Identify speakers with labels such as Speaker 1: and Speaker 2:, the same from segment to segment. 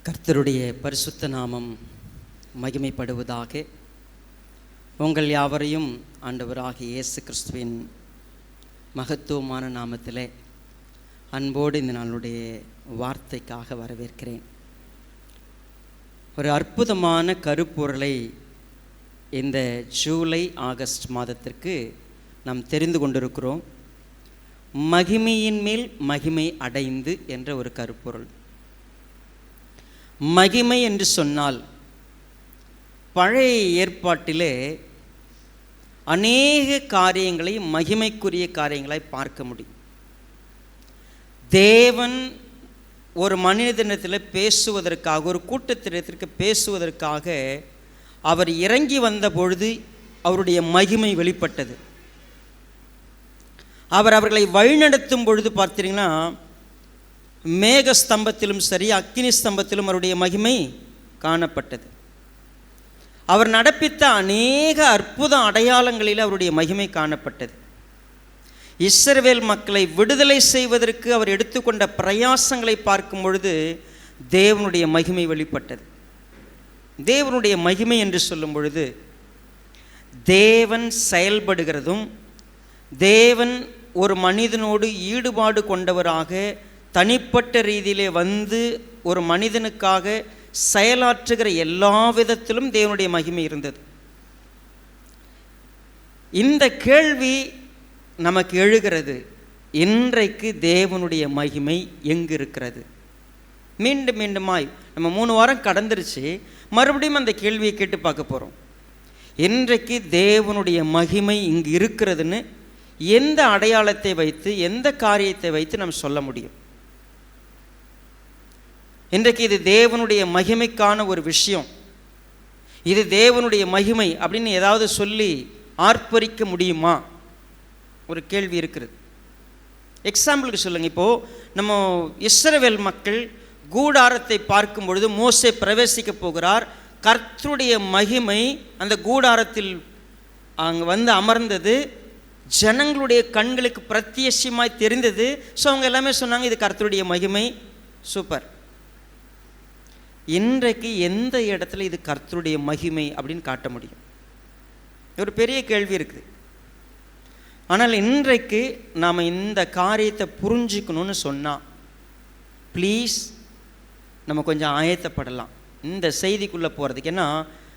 Speaker 1: கர்த்தருடைய பரிசுத்த நாமம் மகிமைப்படுவதாக. உங்கள் யாவரையும் ஆண்டவராகிய இயேசு கிறிஸ்துவின் மகத்துவமான நாமத்திலே அன்போடு இந்த நாளுடைய வார்த்தைக்காக வரவேற்கிறேன். ஒரு அற்புதமான கருப்பொருளை இந்த ஜூலை ஆகஸ்ட் மாதத்திற்கு நாம் தெரிந்து கொண்டிருக்கிறோம். மகிமையின் மேல் மகிமை அடைந்து என்ற ஒரு கருப்பொருள். மகிமை என்று சொன்னால் பழைய ஏற்பாட்டிலே அநேக காரியங்களை மகிமைக்குரிய காரியங்களை பார்க்க முடியும். தேவன் ஒரு மனிதனிடத்தில் பேசுவதற்காக, ஒரு கூட்டத்திற்கு பேசுவதற்காக அவர் இறங்கி வந்த பொழுது அவருடைய மகிமை வெளிப்பட்டது. அவர் அவர்களை வழிநடத்தும் பொழுது பார்த்தீங்கன்னா மேக ஸ்தம்பத்திலும் சரி, அக்கினி ஸ்தம்பத்திலும் அவருடைய மகிமை காணப்பட்டது. அவர் நடப்பித்த அநேக அற்புத அடையாளங்களில் அவருடைய மகிமை காணப்பட்டது. இஸ்ரவேல் மக்களை விடுதலை செய்வதற்கு அவர் எடுத்துக்கொண்ட பிரயாசங்களை பார்க்கும் பொழுது தேவனுடைய மகிமை வெளிப்பட்டது. தேவனுடைய மகிமை என்று சொல்லும் பொழுது தேவன் செயல்படுகிறதும், தேவன் ஒரு மனிதனோடு ஈடுபாடு கொண்டவராக தனிப்பட்ட ரீதியிலே வந்து ஒரு மனிதனுக்காக செயலாற்றுகிற எல்லா விதத்திலும் தேவனுடைய மகிமை இருந்தது. இந்த கேள்வி நமக்கு எழுகிறது, இன்றைக்கு தேவனுடைய மகிமை எங்கு இருக்கிறது? மீண்டும் மீண்டுமாய் நம்ம 3 வாரம் கடந்துருச்சு, மறுபடியும் அந்த கேள்வியை கேட்டு பார்க்க போகிறோம். இன்றைக்கு தேவனுடைய மகிமை இங்கு இருக்கிறதுன்னு எந்த அடையாளத்தை வைத்து, எந்த காரியத்தை வைத்து நாம் சொல்ல முடியும்? இன்றைக்கு இது தேவனுடைய மகிமைக்கான ஒரு விஷயம், இது தேவனுடைய மகிமை அப்படின்னு ஏதாவது சொல்லி ஆர்ப்பரிக்க முடியுமா? ஒரு கேள்வி இருக்கிறது. எக்ஸாம்பிளுக்கு சொல்லுங்கள். இப்போது நம்ம இஸ்ரவேல் மக்கள் கூடாரத்தை பார்க்கும் பொழுது மோசே பிரவேசிக்க போகிறார். கர்த்தருடைய மகிமை அந்த கூடாரத்தில் அங்கே வந்து அமர்ந்தது. ஜனங்களுடைய கண்களுக்கு பிரத்யட்சமாய் தெரிந்தது. ஸோ அவங்க எல்லாமே சொன்னாங்க, இது கர்த்தருடைய மகிமை, சூப்பர். இன்றைக்கு எந்த இடத்துல இது கர்த்தருடைய மகிமை அப்படின்னு காட்ட முடியும்? ஒரு பெரிய கேள்வி இருக்குது. ஆனால் இன்றைக்கு நாம் இந்த காரியத்தை புரிஞ்சுக்கணும்னு சொன்னால் ப்ளீஸ் நம்ம கொஞ்சம் ஆயத்தப்படலாம் இந்த செய்திக்குள்ளே போகிறதுக்கு. ஏன்னா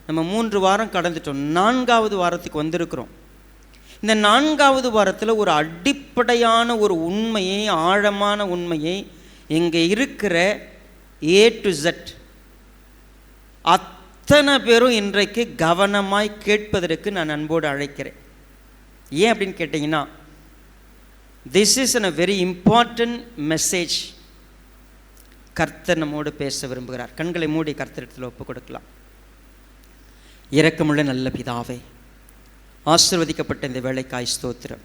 Speaker 1: நம்ம 3 வாரம் கடந்துட்டோம், 4வது வாரத்துக்கு வந்திருக்கிறோம். இந்த 4வது வாரத்தில் ஒரு அடிப்படையான ஒரு உண்மையை, ஆழமான உண்மையை இங்கே இருக்கிற A to Z அத்தனை பேரும் இன்றைக்கு கவனமாய் கேட்பதற்கு நான் அன்போடு அழைக்கிறேன். ஏன் அப்படின்னு கேட்டிங்கன்னா, this is a very important message. கர்த்தர் நம்மோடு பேச விரும்புகிறார். கண்களை மூடி கர்த்தரிடத்தில் ஒப்பு கொடுக்கலாம். இரக்கமுள்ள நல்ல பிதாவே, ஆசீர்வதிக்கப்பட்ட இந்த வேளைக்காய் ஸ்தோத்திரம்.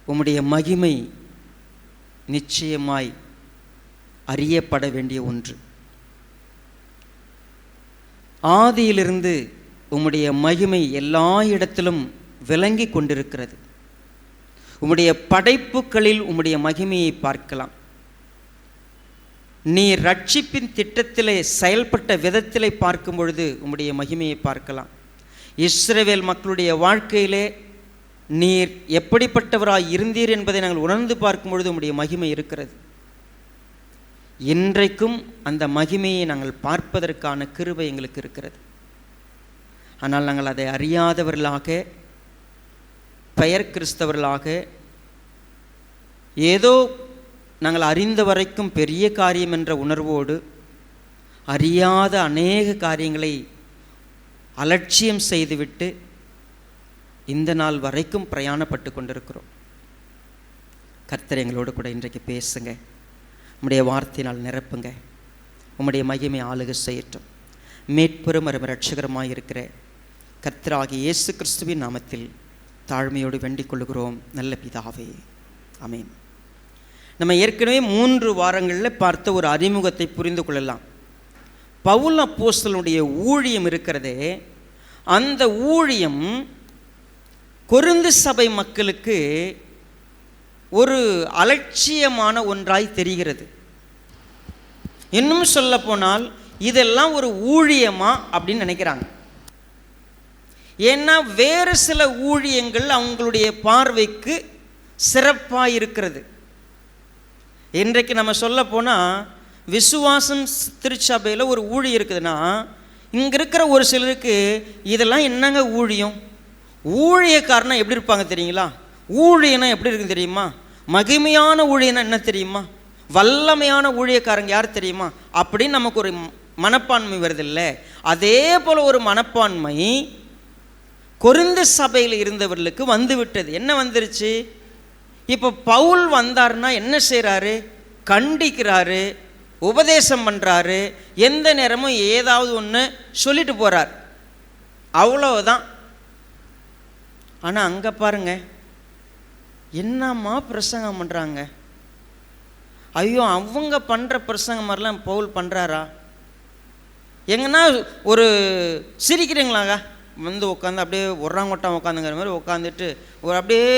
Speaker 1: உம்முடைய மகிமை நிச்சயமாய் அறியப்பட வேண்டிய ஒன்று. ஆதியிலிருந்து உம்முடைய மகிமை எல்லா இடத்திலும் விளங்கி கொண்டிருக்கிறது. உம்முடைய படைப்புகளில் உம்முடைய மகிமையை பார்க்கலாம். நீ ரட்சிப்பின் திட்டத்திலே செயல்பட்ட விதத்திலே பார்க்கும் பொழுது உம்முடைய மகிமையை பார்க்கலாம். இஸ்ரவேல் மக்களுடைய வாழ்க்கையிலே நீர் எப்படிப்பட்டவராய் இருந்தீர் என்பதை நாங்கள் உணர்ந்து பார்க்கும் பொழுது உம்முடைய மகிமை இருக்கிறது. இன்றைக்கும் அந்த மகிமையை நாங்கள் பார்ப்பதற்கான கிருபை எங்களுக்கு இருக்கிறது. ஆனால் நாங்கள் அதை அறியாதவர்களாக, பெயர் கிறிஸ்தவர்களாக, ஏதோ நாங்கள் அறிந்த வரைக்கும் பெரிய காரியம் என்ற உணர்வோடு அறியாத அநேக காரியங்களை அலட்சியம் செய்துவிட்டு இந்த நாள் வரைக்கும் பிரயாணப்பட்டு கொண்டிருக்கிறோம். கர்த்தர் எங்களோடு கூட இன்றைக்கு பேசுங்க. உம்முடைய வார்த்தையினால் நிரப்புங்க. உம்முடைய மகிமை ஆளுகை செய்யட்டும். மீட்பெரும் இரட்சகரமாய் இருக்கிற கர்த்தராகிய இயேசு கிறிஸ்துவின் நாமத்தில் தாழ்மையோடு வேண்டிக் கொள்கிறோம் நல்ல பிதாவே, ஆமென். நம்ம ஏற்கனவே 3 வாரங்களில் பார்த்த ஒரு அறிமுகத்தை புரிந்து கொள்ளலாம். பவுல் அப்போஸ்தலனுடைய ஊழியம் இருக்கிறதே, அந்த ஊழியம் கொரிந்து சபை மக்களுக்கு ஒரு அலட்சியமான ஒன்றாய் தெரிகிறது. இன்னும் சொல்ல போனால் இதெல்லாம் ஒரு ஊழியமா அப்படின்னு நினைக்கிறாங்க. ஏன்னா வேறு சில ஊழியங்கள் அவங்களுடைய பார்வைக்கு சிறப்பாக இருக்கிறது. இன்றைக்கு நம்ம சொல்ல போனால் விசுவாசம் திருச்சபையில் ஒரு ஊழியம் இருக்குதுன்னா, இங்கே இருக்கிற ஒரு சிலருக்கு இதெல்லாம் என்னங்க ஊழியம்? ஊழியக்காரனா எப்படி இருப்பாங்க தெரியுங்களா? ஊழியனா எப்படி இருக்குன்னு தெரியுமா? மகிமையான ஊழியனா என்ன தெரியுமா? வல்லமையான ஊழியக்காரங்க யார் தெரியுமா? அப்படின்னு நமக்கு ஒரு மனப்பான்மை வருதில்லை? அதே போல் ஒரு மனப்பான்மை கொரிந்து சபையில் இருந்தவர்களுக்கு வந்து விட்டது. என்ன வந்துருச்சு? இப்போ பவுல் வந்தார்னா என்ன செய்கிறாரு? கண்டிக்கிறாரு, உபதேசம் பண்ணுறாரு, எந்த நேரமும் ஏதாவது ஒன்று சொல்லிட்டு போகிறார், அவ்வளவுதான். ஆனால் அங்கே பாருங்க, என்னம்மா பிரசங்கம் பண்ணுறாங்க. ஐயோ, அவங்க பண்ணுற பிரசங்கம் மாதிரிலாம் பவுல் பண்ணுறாரா? எங்கன்னா ஒரு சிரிக்கிறீங்களாங்க வந்து உட்காந்து அப்படியே ஒராங்கொட்டான் உட்காந்துங்கிற மாதிரி உட்காந்துட்டு ஒரு அப்படியே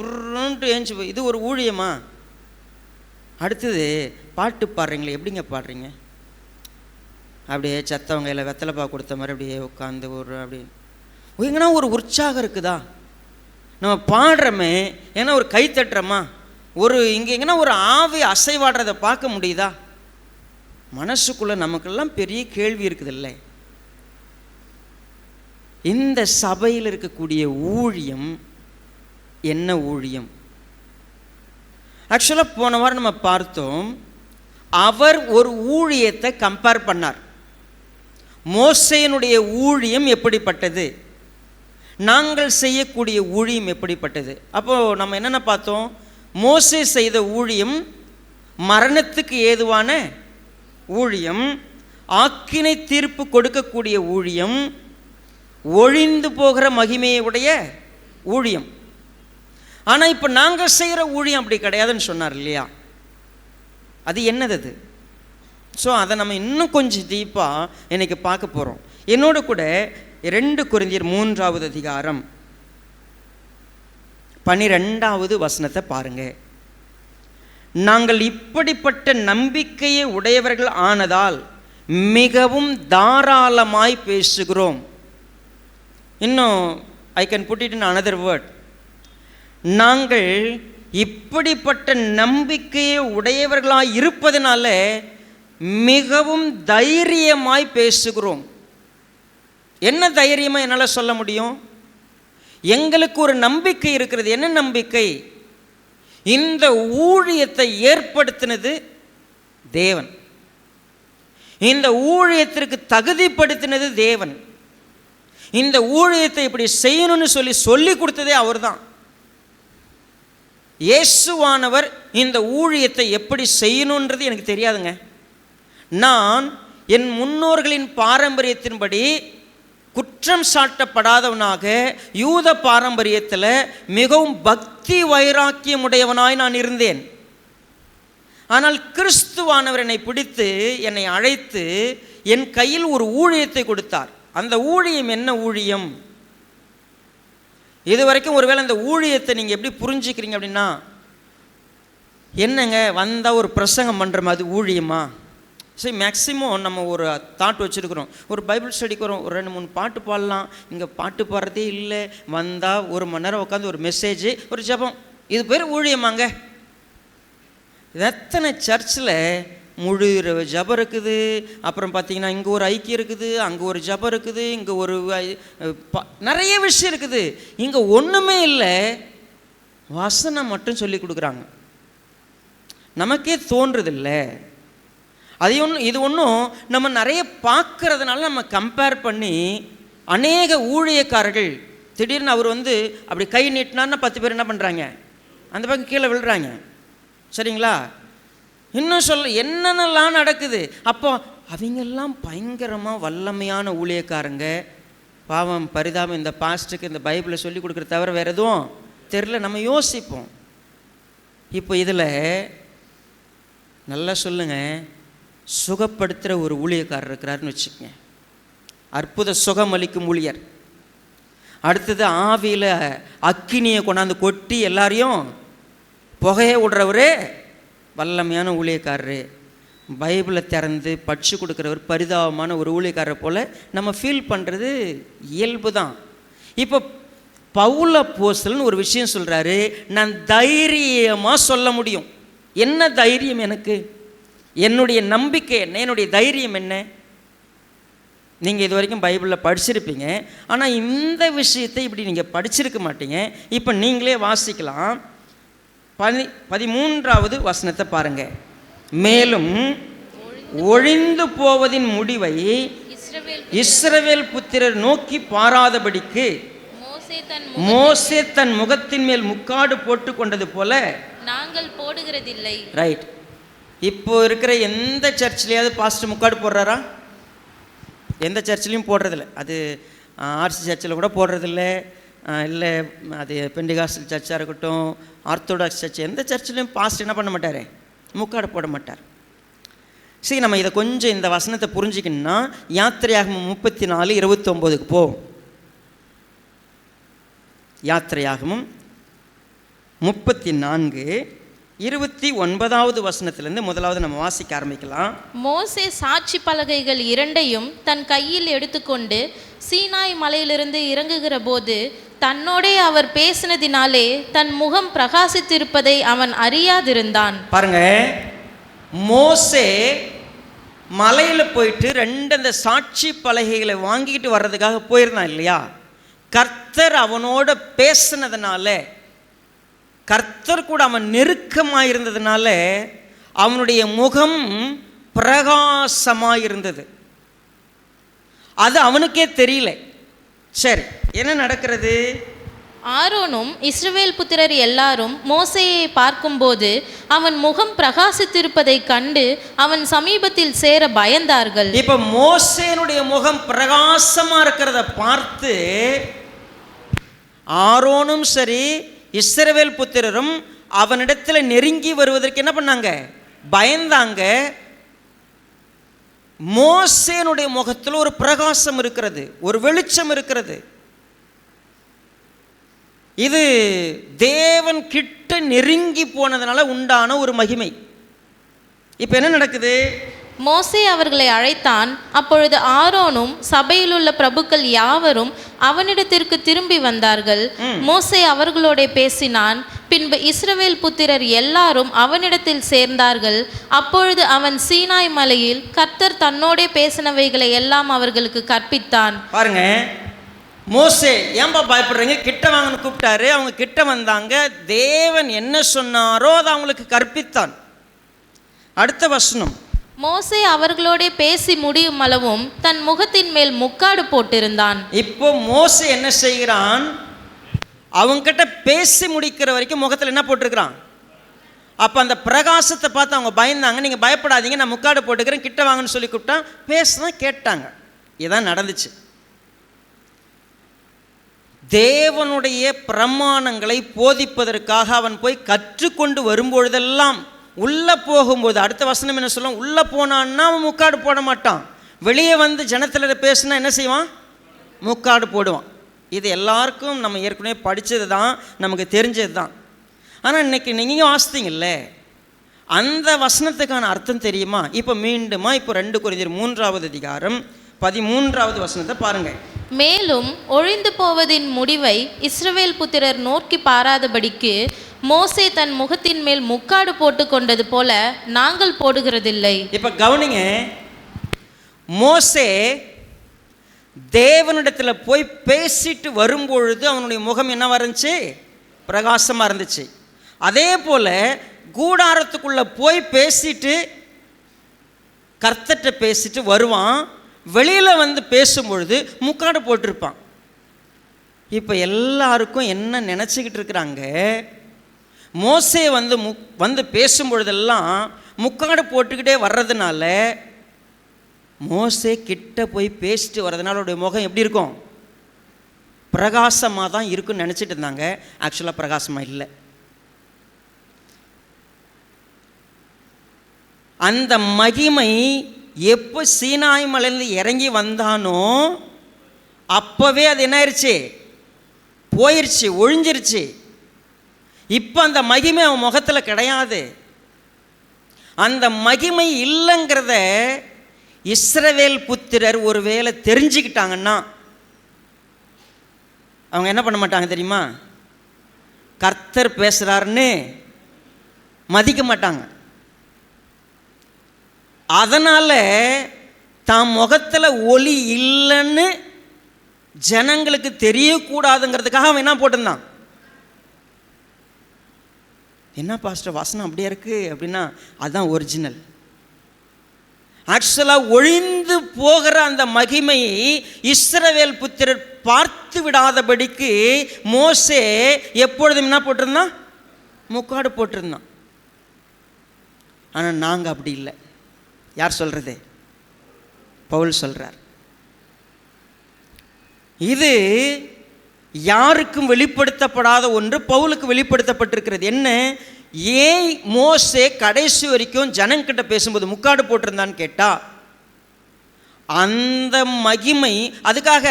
Speaker 1: உருன்ட்டு ஏஞ்சி போய், இது ஒரு ஊழியமா? அடுத்தது பாட்டு பாடுறீங்களே, எப்படிங்க பாடுறீங்க? அப்படியே சத்தவங்க இல்லை வெத்தலைப்பா கொடுத்த மாதிரி அப்படியே உட்காந்து ஒரு அப்படி எங்கன்னா ஒரு உற்சாகம் இருக்குதா? நம்ம பாடுறோமே ஏன்னா ஒரு கை தட்டுறோமா? ஒரு இங்கே எங்கன்னா ஒரு ஆவி அசைவாடுறதை பார்க்க முடியுதா? மனசுக்குள்ளே நமக்கெல்லாம் பெரிய கேள்வி இருக்குது இல்லை? இந்த சபையில் இருக்கக்கூடிய ஊழியம் என்ன ஊழியம்? ஆக்சுவலாக போன வாரம் நம்ம பார்த்தோம், அவர் ஒரு ஊழியத்தை கம்பேர் பண்ணார். மோசேயினுடைய ஊழியம் எப்படிப்பட்டது, நாங்கள் செய்யக்கூடிய ஊழியம் எப்படிப்பட்டது. அப்போது நம்ம என்னென்ன பார்த்தோம்? மோசே செய்த ஊழியம் மரணத்துக்கு ஏதுவான ஊழியம், ஆக்கினை தீர்ப்பு கொடுக்கக்கூடிய ஊழியம், ஒழிந்து போகிற மகிமையுடைய ஊழியம். ஆனால் இப்போ நாங்கள் செய்கிற ஊழியம் அப்படி கிடையாதுன்னு சொன்னார் இல்லையா? அது என்னது அது? ஸோ அதை நம்ம இன்னும் கொஞ்சம் டீப்பாக இன்னைக்கு பார்க்க போகிறோம். என்னோட கூட 2 கொரிந்தியர் 3வது அதிகாரம் 12வது வசனத்தை பாருங்க. நாங்கள் இப்படிப்பட்ட நம்பிக்கையை உடையவர்கள் ஆனதால் மிகவும் தாராளமாய் பேசுகிறோம். இன்னும் I can put it in another word. நாங்கள் இப்படிப்பட்ட நம்பிக்கையை உடையவர்களாய் இருப்பதனால மிகவும் தைரியமாய் பேசுகிறோம். என்ன தைரியமாக என்னால் சொல்ல முடியும்? எங்களுக்கு ஒரு நம்பிக்கை இருக்கிறது. என்ன நம்பிக்கை? இந்த ஊழியத்தை ஏற்படுத்தினது தேவன், இந்த ஊழியத்திற்கு தகுதிப்படுத்தினது தேவன், இந்த ஊழியத்தை இப்படி செய்யணும்னு சொல்லி கொடுத்ததே அவர் தான். இயேசுவானவர் இந்த ஊழியத்தை எப்படி செய்யணுன்றது எனக்கு தெரியாதுங்க. நான் என் முன்னோர்களின் பாரம்பரியத்தின்படி குற்றம் சாட்டப்படாதவனாக யூத பாரம்பரியத்தில் மிகவும் பக்தி வைராக்கியம் உடையவனாய் நான் இருந்தேன். ஆனால் கிறிஸ்துவானவர் என்னை பிடித்து என்னை அழைத்து என் கையில் ஒரு ஊழியத்தை கொடுத்தார். அந்த ஊழியம் என்ன ஊழியம்? இது வரைக்கும் ஒருவேளை அந்த ஊழியத்தை நீங்கள் எப்படி புரிஞ்சுக்கிறீங்க அப்படின்னா, என்னங்க வந்தால் ஒரு பிரசங்கம் பண்ணுற மாதிரி ஊழியமா? சரி, மேக்ஸிமம் நம்ம ஒரு தாட் வச்சுருக்குறோம், ஒரு பைபிள் ஸ்டடிக்கு வரும், ஒரு 2-3 பாட்டு பாடலாம். இங்கே பாட்டு பாடுறதே இல்லை, வந்தால் 1 மணி நேரம் உட்காந்து ஒரு மெசேஜ், ஒரு ஜெபம், இது பேர் ஊழியமாங்க. எத்தனை சர்ச்சில் முழு ஜபம் இருக்குது, அப்புறம் பார்த்தீங்கன்னா இங்கே ஒரு ஐக்கியம் இருக்குது, அங்கே ஒரு ஜபம் இருக்குது, இங்கே ஒரு நிறைய விஷயம் இருக்குது. இங்கே ஒன்றுமே இல்லை, வசனம் மட்டும் சொல்லி கொடுக்குறாங்க. நமக்கே தோன்றுதில்லை. இது ஒன்றும் நம்ம நிறைய பார்க்கறதுனால நம்ம கம்பேர் பண்ணி அநேக ஊழியக்காரர்கள் திடீர்னு அவர் அப்படி கை நீட்டினார்னா 10 பேர் என்ன பண்ணுறாங்க, அந்த பக்கம் கீழே விழுறாங்க. சரிங்களா? இன்னும் என்னென்னலாம் நடக்குது. அப்போ அவங்கெல்லாம் பயங்கரமாக வல்லமையான ஊழியக்காரங்க. பாவம் பரிதாபம், இந்த பாஸ்ட்டுக்கு இந்த பைபிளை சொல்லி கொடுக்குற தவிர வேறு எதுவும் தெரில. நம்ம யோசிப்போம். இப்போ இதில் நல்லா சொல்லுங்கள், சுகப்படுத்துகிற ஒரு ஊழியக்காரர் இருக்கிறாருன்னு வச்சுக்கோங்க, அற்புத சுகம் அளிக்கும் ஊழியர். அடுத்தது ஆவியில் அக்கினியை கொண்டாந்து கொட்டி எல்லாரையும் புகையை விடுறவரு வல்லமையான ஊழியக்காரரு. பைபிளை திறந்து படித்து கொடுக்குறவர் பரிதாபமான ஒரு ஊழியக்காரரை போல் நம்ம ஃபீல் பண்ணுறது இயல்பு தான். இப்போ பவுல் அப்போஸ்தலன் ஒரு விஷயம் சொல்கிறாரு, நான் தைரியமாக சொல்ல முடியும். என்ன தைரியம் எனக்கு? என்னுடைய நம்பிக்கை என்ன? என்னுடைய தைரியம் என்ன? நீங்கள் இது வரைக்கும் பைபிளில் படிச்சிருப்பீங்க, ஆனால் இந்த விஷயத்தை இப்படி நீங்கள் படிச்சிருக்க மாட்டீங்க. இப்போ நீங்களே வாசிக்கலாம். 13வது வசனத்தை பாருங்க. மேலும் ஒழிந்து போவதின் முடிவை இஸ்ரவேல் புத்திரர் நோக்கி பாராதபடிக்கு மோசே தன் முகத்தின் மேல் முக்காடு போட்டு கொண்டது போல
Speaker 2: நாங்கள் போடுகிறதில்லை.
Speaker 1: ரைட். இப்போ இருக்கிற எந்த சர்ச்லையாவது பாஸ்டர் முக்காடு போடுறாரா? எந்த சர்ச்லையும் போடுறதில்ல. அது ஆர்சி சர்ச்சில் கூட போடுறதில்ல, இல்லை அது பெண்டிகாஸ்டல் சர்ச்சாக இருக்கட்டும், ஆர்த்தோடாக்ஸ் சர்ச், எந்த சர்ச்சிலையும் பாஸ்டர் என்ன பண்ண மாட்டார்? முக்காடு போட மாட்டார். சரி, நம்ம இதை கொஞ்சம் இந்த வசனத்தை புரிஞ்சிக்கணும்னா யாத்திரையாகமம் 34:29 போவோம். யாத்திரையாகமம் 34:29 வசனத்திலிருந்து முதலாவது நம்ம வாசிக்க ஆரம்பிக்கலாம்.
Speaker 2: மோசே சாட்சி பலகைகள் 2ஐயும் தன் கையில் எடுத்துக்கொண்டு சீனாய் மலையிலிருந்து இறங்குகிற போது தன்னோடே அவர் பேசினதினாலே தன் முகம் பிரகாசித்திருப்பதை அவன் அறியாதிருந்தான்.
Speaker 1: பாருங்க, மோசே மலையில் போயிட்டு 2 அந்த சாட்சி பலகைகளை வாங்கிக்கிட்டு வர்றதுக்காக போயிருந்தான் இல்லையா? கர்த்தர் அவனோட பேசினதுனால, கர்த்தர் கூட அவன் நெருக்கமாக இருந்ததுனால அவனுடைய முகம் பிரகாசமாக இருந்தது. அது அவனுக்கே தெரியல. சரி, என்ன நடக்கிறது?
Speaker 2: ஆரோனும் இஸ்ரவேல் புத்திரர் எல்லாரும் மோசேயை பார்க்கும்போது அவன் முகம் பிரகாசித்திருப்பதை கண்டு அவன் சமீபத்தில் சேர பயந்தார்கள்.
Speaker 1: இப்ப மோசேனுடைய முகம் பிரகாசமா இருக்கிறத பார்த்து ஆரோனும் சரி இஸ்ரவேல் புத்திரரும் அவனிடத்தில் நெருங்கி வருவதற்கு என்ன பண்ணாங்க? பயந்தாங்க. மோசேனுடைய முகத்தில் ஒரு பிரகாசம் இருக்கிறது, ஒரு வெளிச்சம் இருக்கிறது. இது தேவன் கிட்ட நெருங்கி போனதுனால உண்டான ஒரு மகிமை. இப்போ என்ன நடக்குது?
Speaker 2: மோசே அவர்களை அழைத்தான். அப்பொழுது ஆரோனும் சபையில் உள்ள பிரபுக்கள் யாவரும் அவனிடத்திற்கு திரும்பி வந்தார்கள். மோசே அவர்களோட பேசினான். பின்பு இஸ்ரவேல் புத்திரர் எல்லாரும் அவனிடத்தில் சேர்ந்தார்கள். அப்பொழுது அவன் சீனாய் மலையில் கர்த்தர் தன்னோடே பேசினவைகளை எல்லாம் அவர்களுக்கு கற்பித்தான்.
Speaker 1: பாருங்க, மோசே ஏன்பா பயப்படுறீங்க, கிட்ட வாங்கன்னு கூப்பிட்டாரு. அவங்க கிட்ட வந்தாங்க. தேவன் என்ன சொன்னாரோ அதை அவங்களுக்கு கற்பித்தான். அடுத்த வசனம்,
Speaker 2: மோசே அவர்களோட பேசி முடியும் அளவும் தன் முகத்தின் மேல் முக்காடு போட்டிருந்தான்.
Speaker 1: இப்போ மோசே என்ன செய்கிறான்? அவங்க கிட்ட பேசி முடிக்கிற வரைக்கும் முகத்தில் என்ன போட்டிருக்கிறான்? அப்போ அந்த பிரகாசத்தை பார்த்து அவங்க பயந்தாங்க. நீங்கள் பயப்படாதீங்க, நான் முக்காடு போட்டுக்கிறேன், கிட்ட வாங்கன்னு சொல்லி கூப்பிட்டான். பேசினா கேட்டாங்க. இதுதான் நடந்துச்சு. தேவனுடைய பிரமாணங்களை போதிப்பதற்காக அவன் போய் கற்றுக்கொண்டு வரும்பொழுதெல்லாம் உள்ளே போகும்போது, அடுத்த வசனம் என்ன சொல்லும்? உள்ளே போனான்னா அவன் முக்காடு போட மாட்டான். வெளியே வந்து ஜனத்தில் பேசுனா என்ன செய்வான்? முக்காடு போடுவான். இது எல்லாருக்கும் நம்ம ஏற்கனவே படித்தது தான், நமக்கு தெரிஞ்சது தான். ஆனால் இன்னைக்கு நீங்கள் வாசித்தீங்கல்ல, அந்த வசனத்துக்கான அர்த்தம் தெரியுமா? இப்போ மீண்டுமா இப்போ 2 கொரிந்தியர் 3வது அதிகாரம் 13வது வசனத்தை பாருங்க.
Speaker 2: மேலும் ஒழிந்து போவதின் முடிவை இஸ்ரவேல் புத்திரர் நோக்கி பாராதபடிக்கு மோசே தன் முகத்தின் மேல் முக்காடு போட்டு கொண்டது போல நாங்கள் போடுகிறதில்லை. இப்ப
Speaker 1: கவனிங்க, மோசே தேவனிடத்தில் போய் பேசிட்டு வரும்பொழுது அவனுடைய முகம் என்ன இருந்துச்சு? பிரகாசமா இருந்துச்சு. அதே போல கூடாரத்துக்குள்ள போய் பேசிட்டு கர்த்தர்ட்ட பேசிட்டு வருவான். வெளியில் வந்து பேசும்பொழுது முக்காடு போட்டிருப்பான். இப்போ எல்லாருக்கும் என்ன நினச்சிக்கிட்டு இருக்கிறாங்க? மோசே வந்து பேசும்பொழுதெல்லாம் முக்காடு போட்டுக்கிட்டே வர்றதுனால, மோசே கிட்ட போய் பேசிட்டு வர்றதுனால அவருடைய முகம் எப்படி இருக்கும்? பிரகாசமாக தான் இருக்குன்னு நினச்சிட்டு இருந்தாங்க. ஆக்சுவலாக பிரகாசமாக இல்லை. அந்த மகிமை எப்போ சீனாய் மலையிலிருந்து இறங்கி வந்தானோ அப்போவே அது என்ன ஆயிடுச்சு? போயிடுச்சு, ஒழிஞ்சிருச்சு. இப்போ அந்த மகிமை அவன் முகத்தில் கிடையாது. அந்த மகிமை இல்லைங்கிறத இஸ்ரவேல் புத்திரர் ஒருவேளை தெரிஞ்சுக்கிட்டாங்கன்னா அவங்க என்ன பண்ண மாட்டாங்க தெரியுமா? கர்த்தர் பேசுகிறாருன்னு மதிக்க மாட்டாங்க. அதனால் தான் முகத்தில் ஒளி இல்லைன்னு ஜனங்களுக்கு தெரியக்கூடாதுங்கிறதுக்காக அவன் என்ன போட்டிருந்தான்? என்ன பாஸ்டர் வசனம் அப்படியே இருக்குது அப்படின்னா அதுதான் ஒரிஜினல். ஆக்சுவலாக ஒழிந்து போகிற அந்த மகிமையை இஸ்ரவேல் புத்திரர் பார்த்து விடாதபடிக்கு மோசே எப்பொழுதும் என்ன போட்டிருந்தான்? முக்காடு போட்டிருந்தான். ஆனால் நாங்கள் அப்படி இல்லை. யார் சொல்கிறது? பவுல் சொல்கிறார். இது யாருக்கும் வெளிப்படுத்தப்படாத ஒன்று பவுலுக்கு வெளிப்படுத்தப்பட்டிருக்கிறது. என்ன? ஏன் மோசே கடைசி வரைக்கும் ஜனங்கிட்ட பேசும்போது முக்காடு போட்டிருந்தான்னு கேட்டால், அந்த மகிமை அதுக்காக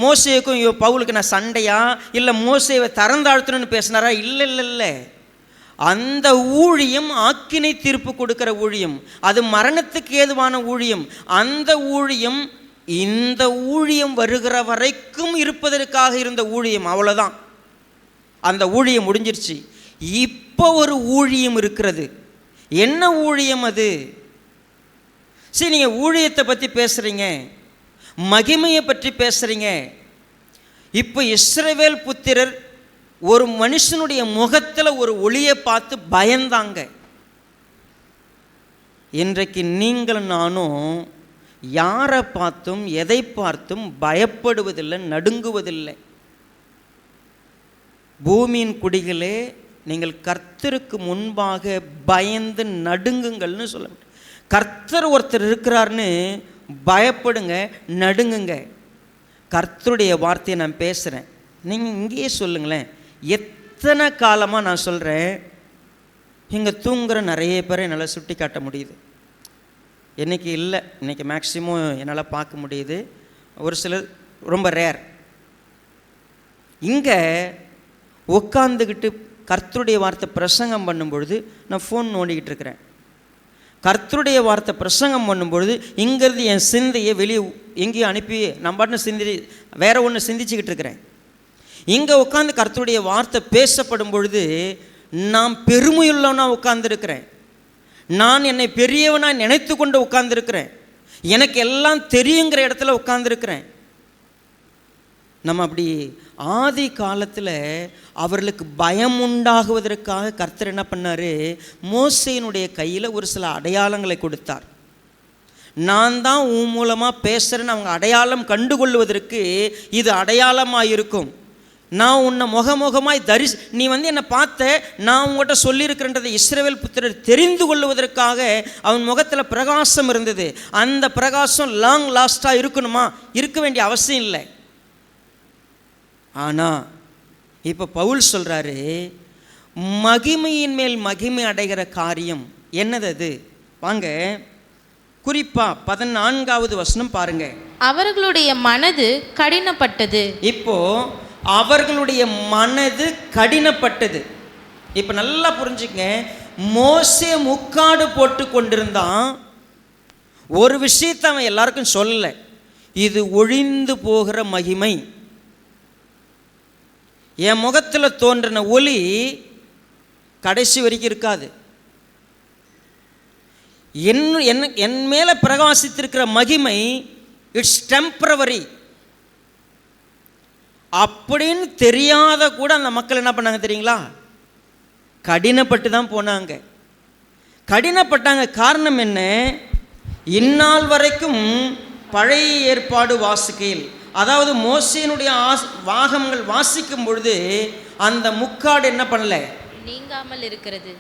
Speaker 1: மோசேக்கும் பவுலுக்கு நான் சண்டையா இல்லை மோசேவை தரந்தாழ்த்தணும்னு பேசினாரா? இல்லை இல்லை இல்லை. அந்த ஊழியம் ஆக்கினை தீர்ப்பு கொடுக்கிற ஊழியம், அது மரணத்துக்கு ஏதுவான ஊழியம். அந்த ஊழியம் இந்த ஊழியம் வருகிற வரைக்கும் இருப்பதற்காக இருந்த ஊழியம். அவ்வளோதான். அந்த ஊழியம் முடிஞ்சிருச்சு. இப்போ ஒரு ஊழியம் இருக்கிறது. என்ன ஊழியம் அது? சரி, நீங்கள் ஊழியத்தை பற்றி பேசுகிறீங்க, மகிமையை பற்றி பேசுகிறீங்க. இப்போ இஸ்ரவேல் புத்திரர் ஒரு மனுஷனுடைய முகத்தில் ஒரு ஒளியை பார்த்து பயந்தாங்க. இன்றைக்கு நீங்கள் நானும் யாரை பார்த்தும் எதை பார்த்தும் பயப்படுவதில்லை, நடுங்குவதில்லை. பூமியின் குடிகளே, நீங்கள் கர்த்தருக்கு முன்பாக பயந்து நடுங்குங்கள்னு சொல்ல. கர்த்தர் ஒருத்தர் இருக்கிறார்னு பயப்படுங்க, நடுங்குங்க. கர்த்தருடைய வார்த்தையை நான் பேசுகிறேன், நீங்கள் இங்கேயே சொல்லுங்களேன். எத்தனை காலமாக நான் சொல்கிறேன், இங்கே தூங்குகிற நிறைய பேரை என்னால் சுட்டி காட்ட முடியுது. இன்றைக்கி இல்லை, இன்றைக்கி மேக்ஸிமம் என்னால் பார்க்க முடியுது. ஒரு சிலர் ரொம்ப ரேர். இங்கே உட்காந்துக்கிட்டு கர்த்தருடைய வார்த்தை பிரசங்கம் பண்ணும்பொழுது நான் ஃபோன் நோண்டிக்கிட்டு இருக்கிறேன். கர்த்தருடைய வார்த்தை பிரசங்கம் பண்ணும்பொழுது இங்கேருந்து என் சிந்தையை வெளியே எங்கேயும் அனுப்பி நான் பாட்டு வேற ஒன்று சிந்திச்சுக்கிட்டு இருக்கிறேன். இங்கே உட்காந்து கர்த்தருடைய வார்த்தை பேசப்படும் பொழுது நான் பெருமையுள்ளவனா உட்கார்ந்துருக்கிறேன். நான் என்னை பெரியவனாக நினைத்து கொண்டு உட்கார்ந்துருக்கிறேன். எனக்கு எல்லாம் தெரியுங்கிற இடத்துல உட்கார்ந்துருக்கிறேன். நம்ம அப்படி ஆதி காலத்தில் அவர்களுக்கு பயம் உண்டாகுவதற்காக கர்த்தர் என்ன பண்ணார்? மோசேயினுடைய கையில் ஒரு சில அடையாளங்களை கொடுத்தார். நான் தான் உன் மூலமாக பேசுகிறேன்னு அவங்க அடையாளம் கண்டுகொள்வதற்கு இது அடையாளமாக இருக்கும். நான் உன்னை முகமுகமாய் நீ என்னை பார்த்த, நான் உங்கள்கிட்ட சொல்லியிருக்கிறேன்றதை இஸ்ரவேல் புத்திரர் தெரிந்து கொள்வதற்காக அவன் முகத்தில் பிரகாசம் இருந்தது. அந்த பிரகாசம் லாங் லாஸ்டாக இருக்கணுமா? இருக்க வேண்டிய அவசியம் இல்லை. ஆனால் இப்போ பவுல் சொல்கிறாரு, மகிமையின் மேல் மகிமை அடைகிற காரியம் என்னது அது? வாங்க குறிப்பாக 14வது வசனம் பாருங்க.
Speaker 2: அவர்களுடைய மனது கடினப்பட்டது.
Speaker 1: இப்போ அவர்களுடைய மனது கடினப்பட்டது. இப்போ நல்லா புரிஞ்சுக்கங்க. மோசே முக்காடு போட்டு கொண்டிருந்தான். ஒரு விஷயத்தை அவன் எல்லாருக்கும் சொல்லலை, இது ஒழிந்து போகிற மகிமை. என் முகத்தில் தோன்றின ஒளி கடைசி வரைக்கும் இருக்காது. என் மேலே பிரகாசித்திருக்கிற மகிமை இட்ஸ் டெம்பரவரி அப்படின்னு தெரியாத கூட அந்த மக்கள் என்ன பண்ணாங்க தெரியுங்களா? கடினப்பட்டு தான் போனாங்க. கடினப்பட்டாங்க. காரணம் என்ன? இந்நாள் வரைக்கும் பழைய ஏற்பாடு வாசிக்கையில், அதாவது மோசேயினுடைய வாகங்கள் வாசிக்கும் பொழுது அந்த முக்காடு என்ன பண்ணல?
Speaker 2: நீங்காமல் இருக்கிறது.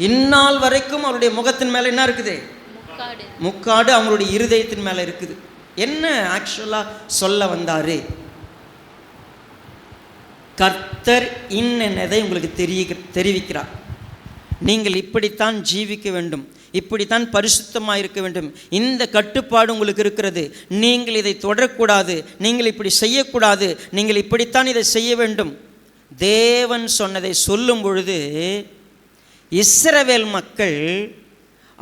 Speaker 1: இந்நாள் வரைக்கும் அவருடைய முகத்தின் மேலே என்ன இருக்குது? முக்காடு அவங்களுடைய இருதயத்தின் மேலே இருக்குது. என்ன ஆக்சுவலாக சொல்ல வந்தாரு? கர்த்தர் இன்னதை உங்களுக்கு தெரிவிக்கிறார். நீங்கள் இப்படித்தான் ஜீவிக்க வேண்டும், இப்படித்தான் பரிசுத்தமாக இருக்க வேண்டும், இந்த கட்டுப்பாடு உங்களுக்கு இருக்கிறது, நீங்கள் இதை தொடரக்கூடாது, நீங்கள் இப்படி செய்யக்கூடாது, நீங்கள் இப்படித்தான் இதை செய்ய வேண்டும். தேவன் சொன்னதை சொல்லும் பொழுது இஸ்ரவேல் மக்கள்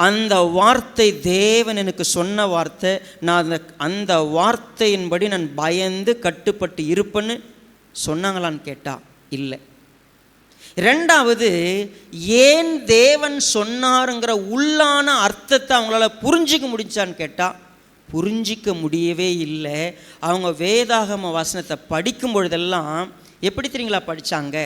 Speaker 1: அந்த வார்த்தை தேவன் எனக்கு சொன்ன வார்த்தை, நான் அந்த வார்த்தையின்படி நான் பயந்து கட்டுப்பட்டு இருப்பேன்னு சொன்னாங்களான்னு கேட்டால் இல்லை. ரெண்டாவது, ஏன் தேவன் சொன்னாருங்கிற உள்ளான அர்த்தத்தை அவங்களால புரிஞ்சிக்க முடிஞ்சான்னு கேட்டால் புரிஞ்சிக்க முடியவே இல்லை. அவங்க வேதாகம வசனத்தை படிக்கும் பொழுதெல்லாம் எப்படி தெரியுங்களா படித்தாங்க?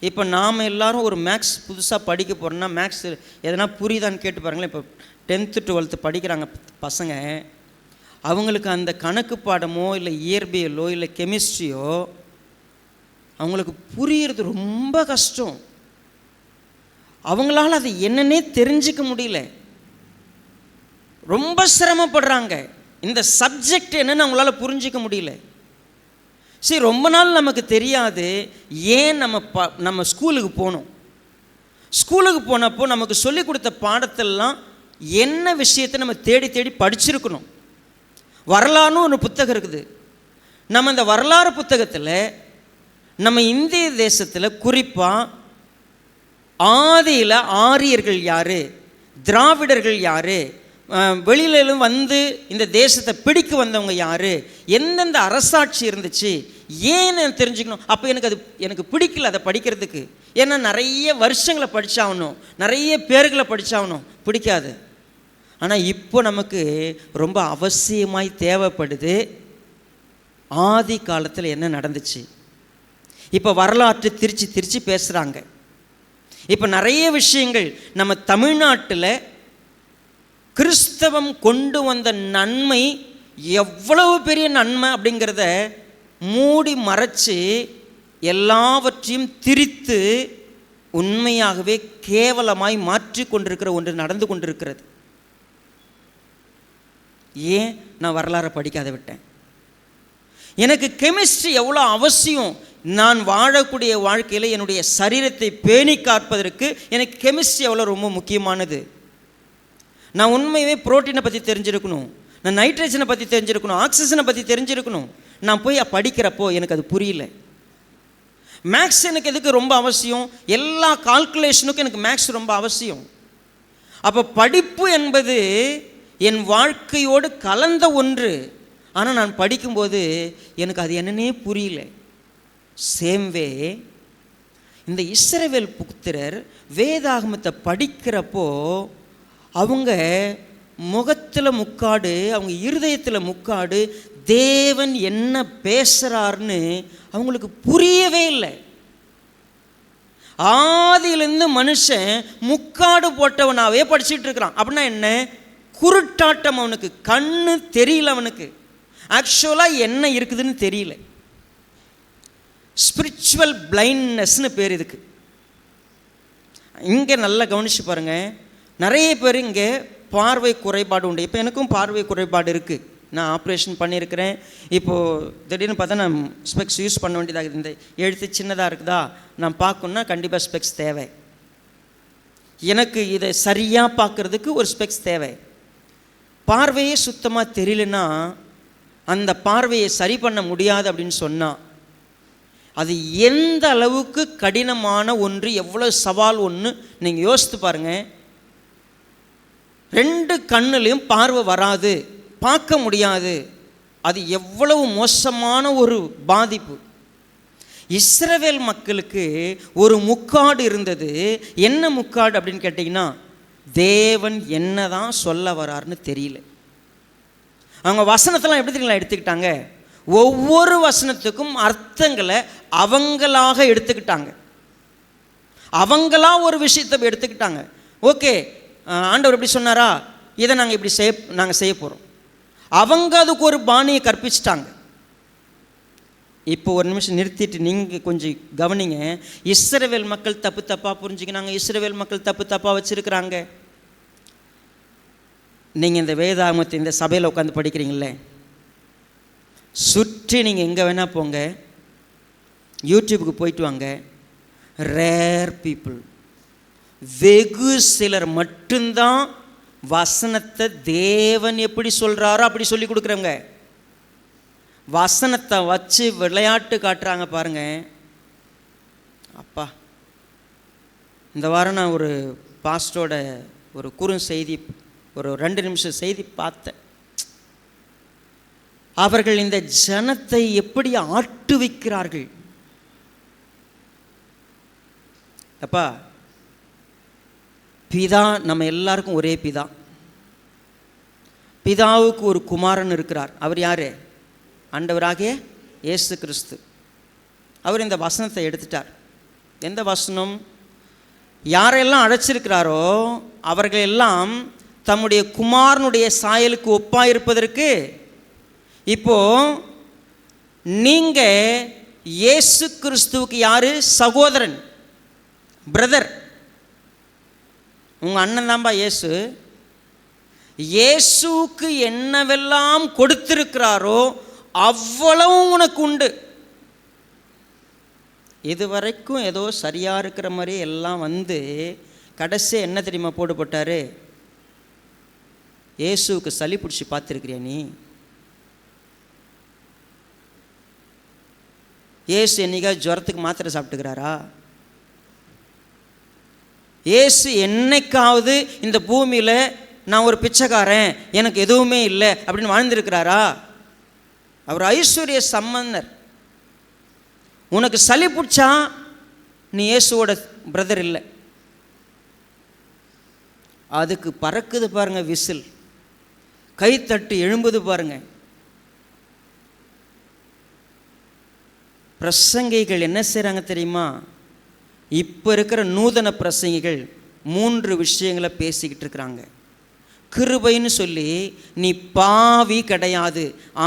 Speaker 1: இப்போ நாம் எல்லாரும் ஒரு மேக்ஸ் புதுசாக படிக்க போகிறோன்னா மேக்ஸ் எதனா புரியுதான்னு கேட்டு பாருங்களேன். இப்போ 10th 12th படிக்கிறாங்க பசங்க, அவங்களுக்கு அந்த கணக்கு பாடமோ இல்லை இயற்பியலோ இல்லை கெமிஸ்ட்ரியோ அவங்களுக்கு புரியுறது ரொம்ப கஷ்டம். அவங்களால அது என்னன்னே தெரிஞ்சிக்க முடியல, ரொம்ப சிரமப்படுறாங்க. இந்த சப்ஜெக்ட் என்னன்னு அவங்களால புரிஞ்சிக்க முடியல. சரி, ரொம்ப நாள் நமக்கு தெரியாது. ஏன் நம்ம ஸ்கூலுக்கு போனோம். ஸ்கூலுக்கு போனப்போ நமக்கு சொல்லி கொடுத்த பாடத்தெல்லாம் என்ன விஷயத்தை நம்ம தேடி தேடி படிச்சிருக்கணும். வரலாறுன்னு ஒரு புத்தகம் இருக்குது. நம்ம இந்த வரலாறு புத்தகத்தில் நம்ம இந்திய தேசத்தில் குறிப்பாக ஆதியில் ஆரியர்கள் யார், திராவிடர்கள் யார், வெளியிலும் வந்து இந்த தேசத்தை பிடிக்க வந்தவங்க யார், எந்தெந்த அரசாட்சி இருந்துச்சு, ஏன் தெரிஞ்சுக்கணும். அப்போ எனக்கு பிடிக்கல அதை படிக்கிறதுக்கு. ஏன்னா நிறைய வருஷங்களை படித்தாகணும், நிறைய பேர்களை படித்தாகணும், பிடிக்காது. ஆனால் இப்போ நமக்கு ரொம்ப அவசியமாய் தேவைப்படுது ஆதி காலத்தில் என்ன நடந்துச்சு. இப்போ வரலாற்று திருச்சி பேசுகிறாங்க. இப்போ நிறைய விஷயங்கள் நம்ம தமிழ்நாட்டில் கிறிஸ்தவம் கொண்டு வந்த நன்மை எவ்வளவு பெரிய நன்மை அப்படிங்கிறத மூடி மறைச்சு எல்லாவற்றையும் திரித்து உண்மையாகவே கேவலமாய் மாற்றி கொண்டிருக்கிற ஒன்று நடந்து கொண்டிருக்கிறது. ஏன் நான் வரலாறை படிக்காத விட்டேன்? எனக்கு கெமிஸ்ட்ரி எவ்வளோ அவசியம். நான் வாழக்கூடிய வாழ்க்கையில் என்னுடைய சரீரத்தை பேணி காப்பதற்கு எனக்கு கெமிஸ்ட்ரி எவ்வளோ ரொம்ப முக்கியமானது. நான் உண்மையுமே புரோட்டீனை பற்றி தெரிஞ்சிருக்கணும், நான் நைட்ரஜனை பற்றி தெரிஞ்சிருக்கணும், ஆக்சிஜனை பற்றி தெரிஞ்சிருக்கணும். நான் போய் படிக்கிறப்போ எனக்கு அது புரியல. மேக்ஸ் எனக்கு எதுக்கு ரொம்ப அவசியம்? எல்லா கால்குலேஷனுக்கும் எனக்கு மேக்ஸ் ரொம்ப அவசியம். அப்போ படிப்பு என்பது என் வாழ்க்கையோடு கலந்த ஒன்று. ஆனால் நான் படிக்கும்போது எனக்கு அது என்னன்னே புரியல. சேம்வே இந்த இஸ்ரவேல் புத்திரர் வேதாகமத்தை படிக்கிறப்போ அவங்க முகத்தில் முக்காடு, அவங்க இருதயத்தில் முக்காடு, தேவன் என்ன பேசுகிறார்னு அவங்களுக்கு புரியவே இல்லை. ஆதியிலேருந்து மனுஷன் முக்காடு போட்டவனாவே படிச்சுட்டு இருக்கிறான். அப்படின்னா என்ன? குருட்டாட்டம். அவனுக்கு கண்ணு தெரியல, அவனுக்கு ஆக்சுவலாக என்ன இருக்குதுன்னு தெரியல. ஸ்பிரிச்சுவல் பிளைண்ட்னஸ்னு பேர் இதுக்கு. இங்கே நல்லா கவனிச்சு பாருங்கள், நிறைய பேர் இங்கே பார்வை குறைபாடு உண்டு. இப்போ எனக்கும் பார்வை குறைபாடு இருக்குது. நான் ஆப்ரேஷன் பண்ணியிருக்கிறேன். இப்போது திடீர்னு பார்த்தா நான் ஸ்பெக்ஸ் யூஸ் பண்ண வேண்டியதாக இருக்குது. இந்த எழுத்து சின்னதாக இருக்குதா, நான் பார்க்கணுன்னா கண்டிப்பாக ஸ்பெக்ஸ் தேவை. எனக்கு இதை சரியாக பார்க்குறதுக்கு ஒரு ஸ்பெக்ஸ் தேவை. பார்வையே சுத்தமாக தெரியலன்னா அந்த பார்வையை சரி பண்ண முடியாது அப்படின்னு சொன்னால் அது எந்த அளவுக்கு கடினமான ஒன்று, எவ்வளோ சவால் ஒன்று நீங்கள் யோசித்து பாருங்கள். 2 கண்ணுலையும் பார்வை வராது, பார்க்க முடியாது. அது எவ்வளவு மோசமான ஒரு பாதிப்பு. இஸ்ரவேல் மக்களுக்கு ஒரு முக்காடு இருந்தது. என்ன முக்காடு அப்படின்னு கேட்டிங்கன்னா, தேவன் என்ன தான் சொல்ல வராருன்னு தெரியல. அவங்க வசனத்தெல்லாம் எப்படி தெரியுங்களா எடுத்துக்கிட்டாங்க? ஒவ்வொரு வசனத்துக்கும் அர்த்தங்களை அவங்களாக எடுத்துக்கிட்டாங்க. அவங்களா ஒரு விஷயத்தை எடுத்துக்கிட்டாங்க. ஓகே, ஆண்டவர் எப்படி சொன்னாரா, இதை நாங்கள் இப்படி செய்ய போகிறோம். அவங்க அதுக்கு ஒரு பாணியை கற்பிச்சிட்டாங்க. இப்போ ஒரு நிமிஷம் நிறுத்திட்டு நீங்கள் கொஞ்சம் கவனிங்க. இஸ்ரவேல் மக்கள் தப்பாக புரிஞ்சுக்கினாங்க. இஸ்ரவேல் மக்கள் தப்பாக வச்சுருக்கிறாங்க. நீங்கள் இந்த வேதாகமத்தை இந்த சபையில் உட்காந்து படிக்கிறீங்களே, சுற்றி நீங்கள் எங்கே வேணால் போங்க, யூடியூபுக்கு போயிட்டு வாங்க. ரேர் பீப்புள், வெகு சிலர் மட்டும்தான் வசனத்தை தேவன் எப்படி சொல்கிறாரோ அப்படி சொல்லி கொடுக்குறவங்க. வசனத்தை வச்சு விளையாட்டு காட்டுறாங்க பாருங்க. அப்பா, இந்த வாரம் நான் ஒரு பாஸ்டரோட ஒரு குறுஞ்செய்தி, ஒரு 2 நிமிஷம் செய்தி பார்த்தேன். அவர்கள் இந்த ஜனத்தை எப்படி ஆட்டுவிக்கிறார்கள். அப்பா, பிதா நம்ம எல்லாருக்கும் ஒரே பிதா. பிதாவுக்கு ஒரு குமாரன் இருக்கிறார். அவர் யாரு? ஆண்டவராகிய இயேசு கிறிஸ்து. அவர் இந்த வசனத்தை எடுத்துட்டார். எந்த வசனம்? யாரெல்லாம் அழைச்சிருக்கிறாரோ அவர்கள் எல்லாம் தம்முடைய குமாரனுடைய சாயலுக்கு ஒப்பாயிருப்பதற்கு. இப்போ நீங்க இயேசு கிறிஸ்துவுக்கு யாரு? சகோதரன், பிரதர். உங்க அண்ணன் தான்பா இயேசு. இயேசுவுக்கு என்னவெல்லாம் கொடுத்திருக்கிறாரோ அவ்வளவு உனக்கு உண்டு. இதுவரைக்கும் ஏதோ சரியா இருக்கிற மாதிரி எல்லாம் வந்து கடைசி என்ன தெரியுமா போட்டாரு? இயேசுவுக்கு சளி பிடிச்சி பார்த்துருக்கிறியா நீ? இயேசு என்னைக்கா ஜுரத்துக்கு மாத்திரை சாப்பிட்டுக்கிறாரா? இயேசு என்னைக்காவது இந்த பூமியில் நான் ஒரு பிச்சைக்காரன், எனக்கு எதுவுமே இல்லை அப்படின்னு வாழ்ந்திருக்கிறாரா? அவர் ஐஸ்வர்ய சம்பந்தர். உனக்கு சளி பிடிச்சா நீ இயேசுவோட பிரதர் இல்லை. அதுக்கு பறக்குது பாருங்க விசில், கைத்தட்டு எழும்புது பாருங்க. பிரசங்கிகள் என்ன செய்கிறாங்க தெரியுமா? இப்போ இருக்கிற நூதன பிரசங்கிகள் 3 விஷயங்களை பேசிக்கிட்டு இருக்கிறாங்க. கிருபைன்னு சொல்லி, நீ பாவி கிடையாது,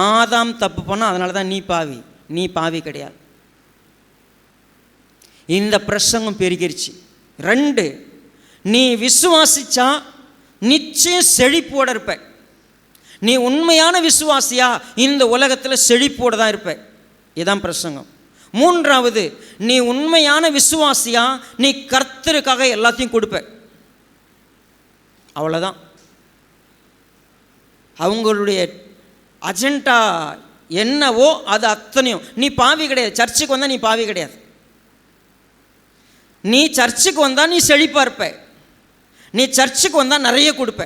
Speaker 1: ஆதாம் தப்பு பண்ணால் அதனால தான் நீ பாவி, நீ பாவி கிடையாது. இந்த பிரசங்கம் பெருகிருச்சு. 2, நீ விசுவாசிச்சா நிச்சயம் செழிப்போட இருப்ப. நீ உண்மையான விசுவாசியா இந்த உலகத்தில் செழிப்போடு தான் இருப்ப. இதுதான் பிரசங்கம். 3வது, நீ உண்மையான விசுவாசியா நீ கர்த்தருக்காக எல்லாத்தையும் கொடுப்ப. அவ்வளோதான் அவங்களுடைய அஜெண்டா. என்னவோ அது அத்தனையும். நீ பாவி கிடையாது. சர்ச்சுக்கு வந்தால் நீ பாவி கிடையாது. நீ சர்ச்சுக்கு வந்தால் நீ செழிப்பா இருப்ப. நீ சர்ச்சுக்கு வந்தால் நிறைய கொடுப்ப.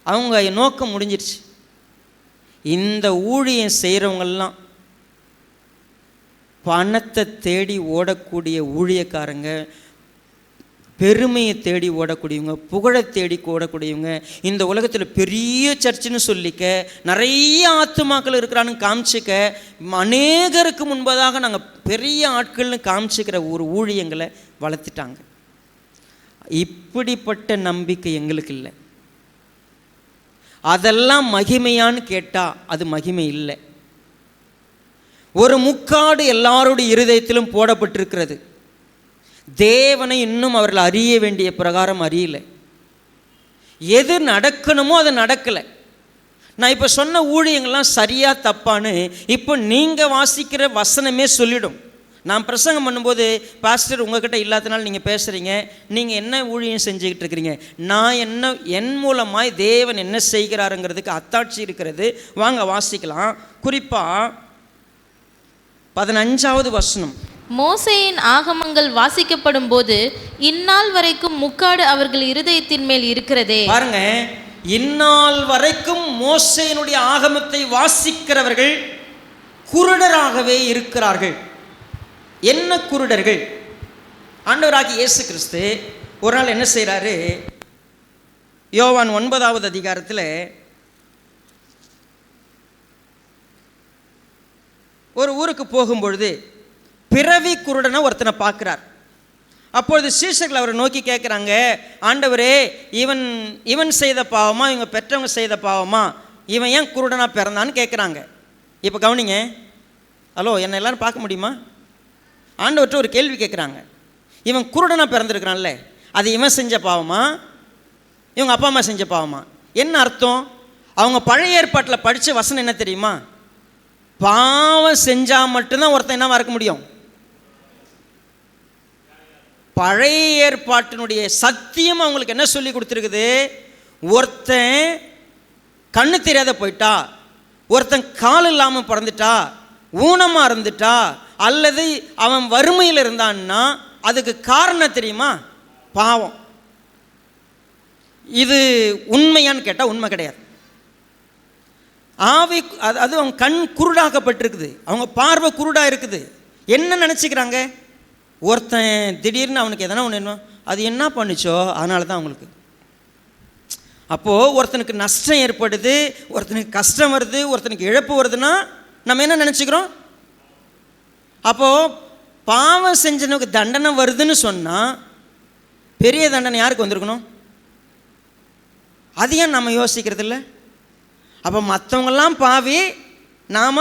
Speaker 1: அவங்க நோக்கம் முடிஞ்சிருச்சு. இந்த ஊழியம் செய்கிறவங்கெல்லாம் பணத்தை தேடி ஓடக்கூடிய ஊழியக்காரங்க, பெருமையை தேடி ஓடக்கூடியவங்க, புகழை தேடி ஓடக்கூடியவங்க, இந்த உலகத்தில் பெரிய சர்ச்சுன்னு சொல்லிக்க, நிறைய ஆத்துமாக்கள் இருக்கிறான்னு காமிச்சிக்க, அநேகருக்கு முன்பதாக நாங்கள் பெரிய ஆட்கள்னு காமிச்சிக்கிற ஒரு ஊழியங்களை வளர்த்துட்டாங்க. இப்படிப்பட்ட நம்பிக்கை எங்களுக்கு இல்லை. அதெல்லாம் மகிமையான்னு கேட்டால் அது மகிமை இல்லை. ஒரு முக்காடு எல்லாருடைய இருதயத்திலும் போடப்பட்டிருக்கிறது. தேவனை இன்னும் அவர்கள் அறிய வேண்டிய பிரகாரம் அறியல. எது நடக்கணுமோ அது நடக்கலை. நான் இப்போ சொன்ன ஊழியங்கள்லாம் சரியா தப்பான்னு இப்போ நீங்கள் வாசிக்கிற வசனமே சொல்லிடும். நான் பிரசங்கம் பண்ணும்போது, பாஸ்டர் உங்ககிட்ட இல்லாதனால நீங்கள் பேசுகிறீங்க, நீங்கள் என்ன ஊழியம் செஞ்சுக்கிட்டு இருக்கிறீங்க, நான் என்ன, என் மூலமாய் தேவன் என்ன செய்கிறாருங்கிறதுக்கு அத்தாட்சி இருக்கிறது. வாங்க வாசிக்கலாம். குறிப்பாக 15வது வசனம்.
Speaker 2: மோசேயின் ஆகமங்கள் வாசிக்கப்படும் போது இந்நாள் வரைக்கும் முக்காடு அவர்கள் இருதயத்தின் மேல் இருக்கிறதே.
Speaker 1: பாருங்க, இந்நாள் வரைக்கும் மோசேயினுடைய ஆகமத்தை வாசிக்கிறவர்கள் குருடராகவே இருக்கிறார்கள். என்ன குருடர்கள்? ஆண்டவராகிய இயேசு கிறிஸ்து ஒரு நாள் என்ன செய்கிறாரு? யோவான் 9வது அதிகாரத்தில் ஒரு ஊருக்கு போகும்பொழுது பிறவி குருடனை ஒருத்தனை பார்க்குறார். அப்பொழுது சீஷர்கள் அவரை நோக்கி கேட்குறாங்க, ஆண்டவரே, இவன் செய்த பாவமா, இவங்க பெற்றவங்க செய்த பாவமா, இவன் ஏன் குருடனாக பிறந்தான்னு கேட்குறாங்க. இப்போ கவனிங்க. ஹலோ, என்னை எல்லாரும் பார்க்க முடியுமா? ஆண்டவர்கிட்ட ஒரு கேள்வி கேட்குறாங்க. இவன் குருடனாக பிறந்திருக்கிறான்ல, அது இவன் செஞ்ச பாவமா, இவங்க அப்பா அம்மா செஞ்ச பாவமா? என்ன அர்த்தம்? அவங்க பழைய ஏற்பாட்டில் படித்த வசனம் என்ன தெரியுமா? பாவம் செஞ்சால் மட்டும்தான் ஒருத்தன் என்னவா இருக்க முடியும்? பழைய ஏற்பாட்டினுடைய சத்தியம் அவங்களுக்கு என்ன சொல்லி கொடுத்துருக்குது? ஒருத்தன் கண்ணு தெரியாத போயிட்டா, ஒருத்தன் கால் இல்லாமல் பிறந்துட்டா, ஊனமாக இருந்துட்டா, அல்லது அவன் வறுமையில் இருந்தான்னா அதுக்கு காரணம் தெரியுமா? பாவம். இது உண்மையான்னு கேட்டால் உண்மை கிடையாது. ஆவி அது அவங்க கண் குருடாக்கப்பட்டிருக்குது, அவங்க பார்வை குருடாக இருக்குது. என்ன நினச்சிக்கிறாங்க, ஒருத்தன் திடீர்னு அவனுக்கு எதனா ஒன்று என்ன அது என்ன பண்ணிச்சோ அதனால தான் அவங்களுக்கு. அப்போது ஒருத்தனுக்கு நஷ்டம் ஏற்படுது, ஒருத்தனுக்கு கஷ்டம் வருது, ஒருத்தனுக்கு இழப்பு வருதுன்னா நம்ம என்ன நினச்சிக்கிறோம்? அப்போது பாவம் செஞ்சனுக்கு தண்டனை வருதுன்னு சொன்னால் பெரிய தண்டனை யாருக்கு வந்திருக்கணும்? அது ஏன் நம்ம யோசிக்கிறது இல்லை? அப்போ மற்றவங்கெல்லாம் பாவி, நாம.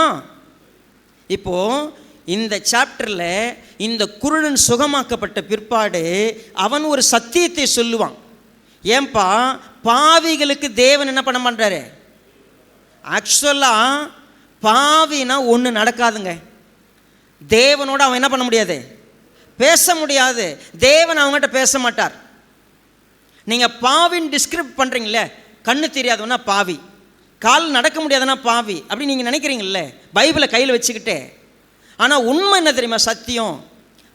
Speaker 1: இப்போது இந்த சாப்டரில் இந்த குருடன் சுகமாக்கப்பட்ட பிற்பாடு அவன் ஒரு சத்தியத்தை சொல்லுவான். ஏன்பா பாவிகளுக்கு தேவன் என்ன பண்ண பண்ணுறாரு? ஆக்சுவலாக பாவினா ஒன்று நடக்காதுங்க. தேவனோட அவன் என்ன பண்ண முடியாது? பேச முடியாது. தேவன் அவங்ககிட்ட பேச மாட்டார். நீங்கள் பாவின்னு டிஸ்கிரைப் பண்ணுறீங்களே, கண்ணு தெரியாதவனா பாவி, கால் நடக்க முடியாதுன்னா பாவி, அப்படி நீங்கள் நினைக்கிறீங்களே பைபிளை கையில் வச்சுக்கிட்டே. ஆனால் உண்மை என்ன தெரியுமா? சத்தியம்,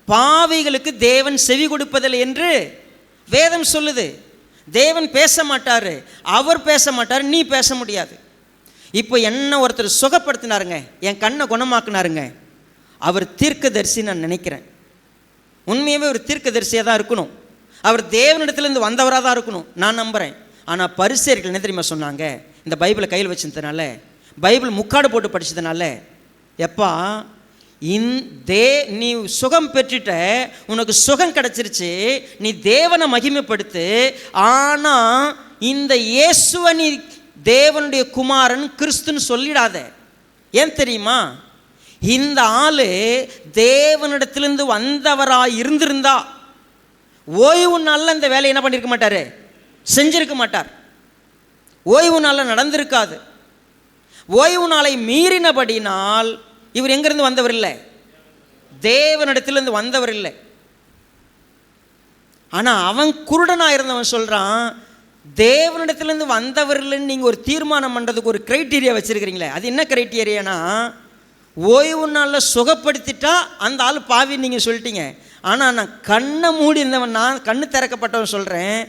Speaker 1: பாவிகளுக்கு தேவன் செவி கொடுப்பதில்லை என்று வேதம் சொல்லுது. தேவன் பேச மாட்டார், அவர் பேச மாட்டார், நீ பேச முடியாது. இப்போ என்ன ஒருத்தர் சுகப்படுத்தினாருங்க, என் கண்ணை குணமாக்குனாருங்க, அவர் தீர்க்கதரிசி நான் நினைக்கிறேன். உண்மையாகவே ஒரு தீர்க்கதரிசியாக தான் இருக்கணும், அவர் தேவனிடத்துலேருந்து வந்தவராக தான் இருக்கணும், நான் நம்புகிறேன். ஆனால் பரிசேயர்கள் என்ன தெரியுமா சொன்னாங்க? இந்த பைபிளை கையில் வச்சதுனால, பைபிள் முக்காடு போட்டு படித்ததுனால, எப்பா நீ சுகம் பெற்றுட்ட, உனக்கு சுகம் கிடச்சிருச்சு, நீ தேவனை மகிமைப்படுத்து, ஆனால் இந்த இயேசுவை நீ தேவனுடைய குமாரன் கிறிஸ்துன்னு சொல்லிடாத. ஏன் தெரியுமா? இந்த ஆளு தேவனிடத்திலிருந்து வந்தவராக இருந்திருந்தா ஓய்வு நாளில் இந்த வேலையை என்ன பண்ணியிருக்க மாட்டார்? செஞ்சிருக்க மாட்டார். ஓய்வு நாளில் நடந்திருக்காது. ஓய்வு நாளை மீறினபடினால் இவர் எங்கிருந்து வந்தவர் இல்லை? தேவனிடத்திலிருந்து வந்தவர் இல்லை. ஆனால் அவன் குருடனாக இருந்தவன் சொல்கிறான், தேவனிடத்திலிருந்து வந்தவர் இல்லைன்னு நீங்கள் ஒரு தீர்மானம் பண்ணுறதுக்கு ஒரு க்ரைட்டீரியா வச்சுருக்கிறீங்களே, அது என்ன க்ரைட்டீரியானா, ஓய்வு நாளில் சுகப்படுத்திட்டா அந்த ஆள் பாவின்னு நீங்கள் சொல்லிட்டீங்க. ஆனால் நான் கண்ணை மூடி இருந்தவன், நான் கண்ணு திறக்கப்பட்டவன் சொல்கிறேன்,